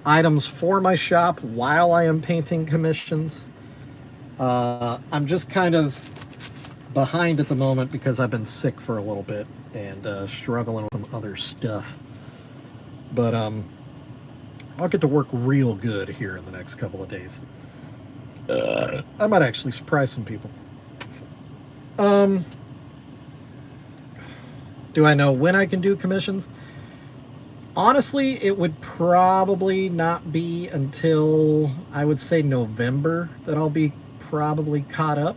Speaker 1: items for my shop while I am painting commissions. I'm just kind of behind at the moment because I've been sick for a little bit and struggling with some other stuff. But I'll get to work real good here in the next couple of days. I might actually surprise some people. Do I know when I can do commissions? Honestly, it would probably not be until, I would say, November that I'll be probably caught up.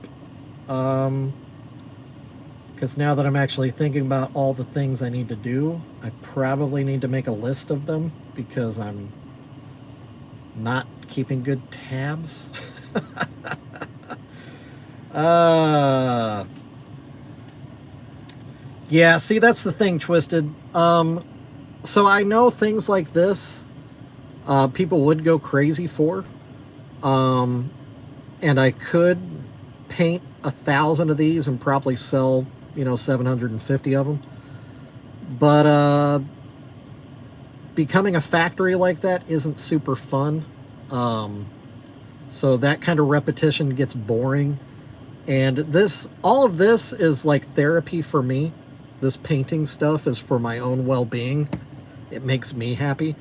Speaker 1: Because now that I'm actually thinking about all the things I need to do, I probably need to make a list of them because I'm not keeping good tabs. Yeah, see, that's the thing, Twisted. So I know things like this, people would go crazy for. And I could paint 1,000 of these and probably sell, 750 of them. But becoming a factory like that isn't super fun. So that kind of repetition gets boring. And all of this is like therapy for me. This painting stuff is for my own well-being. It makes me happy.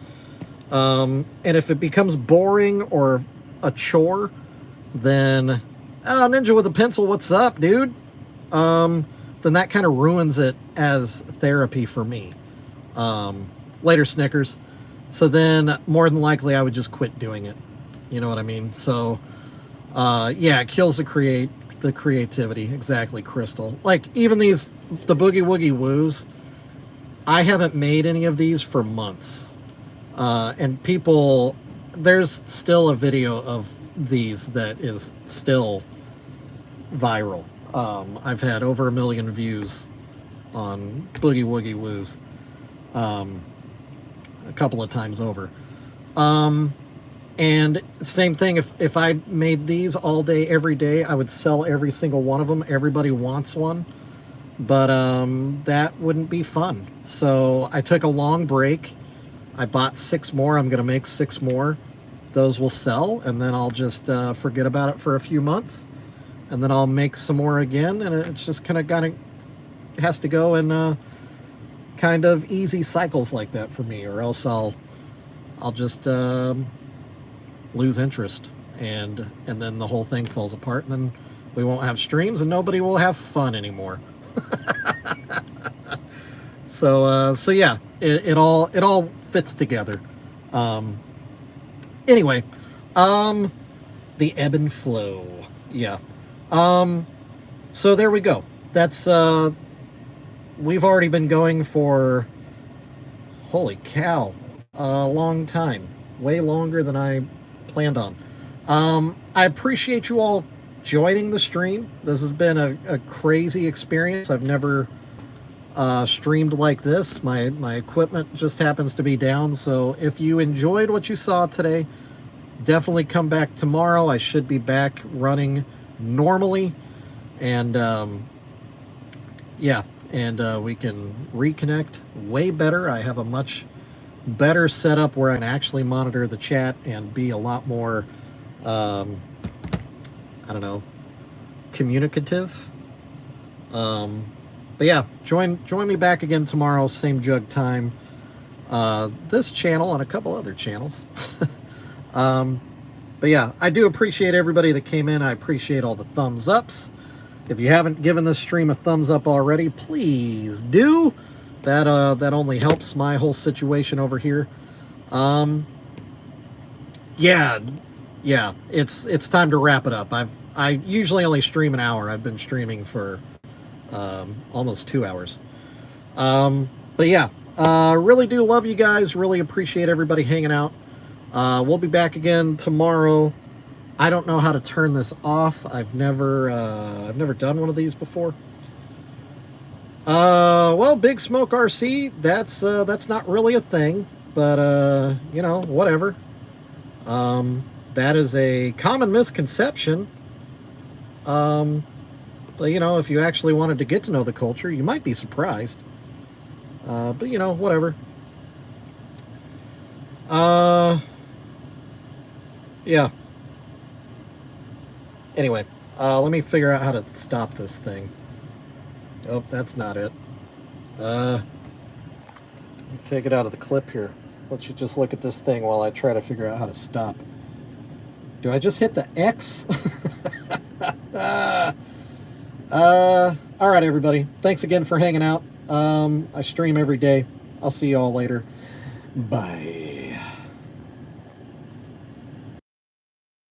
Speaker 1: And if it becomes boring or a chore, then Ninja with a pencil, what's up, dude? Then that kind of ruins it as therapy for me. Later, Snickers. So then, more than likely, I would just quit doing it. You know what I mean? So, yeah, it kills the creativity. Exactly, Crystal. Like, even the Boogie Woogie Woos, I haven't made any of these for months. And there's still a video of these that is still viral. I've had over 1 million views on Boogie Woogie Woos a couple of times over. And same thing, if I made these all day, every day, I would sell every single one of them. Everybody wants one. But that wouldn't be fun. So I took a long break. I bought 6 more. I'm going to make 6 more. Those will sell, and then I'll just forget about it for a few months. And then I'll make some more again, and it's just kind of has to go in kind of easy cycles like that for me, or else I'll just lose interest, and then the whole thing falls apart, and then we won't have streams, and nobody will have fun anymore. So yeah, it all fits together. Anyway, the ebb and flow. Yeah. So there we go. That's we've already been going for, holy cow, a long time, way longer than I planned on. I appreciate you all joining the stream. This has been a crazy experience. I've never streamed like this. My equipment just happens to be down, so if you enjoyed what you saw today, definitely come back tomorrow. I should be back running normally, and yeah, and we can reconnect way better. I have a much better setup where I can actually monitor the chat and be a lot more I don't know, communicative. But yeah, join me back again tomorrow, same jug time. This channel and a couple other channels. But yeah, I do appreciate everybody that came in. I appreciate all the thumbs ups. If you haven't given this stream a thumbs up already, please do. That only helps my whole situation over here. Yeah, it's time to wrap it up. I usually only stream an hour. I've been streaming for almost 2 hours. But yeah, really do love you guys. Really appreciate everybody hanging out. We'll be back again tomorrow. I don't know how to turn this off. I've never done one of these before. Well, Big Smoke RC, that's not really a thing, but you know, whatever. That is a common misconception. But you know, if you actually wanted to get to know the culture, you might be surprised. But you know, whatever. Yeah. Anyway, let me figure out how to stop this thing. Oh, that's not it. Take it out of the clip here. Let you just look at this thing while I try to figure out how to stop. Do I just hit the X? All right, everybody. Thanks again for hanging out. I stream every day. I'll see you all later. Bye.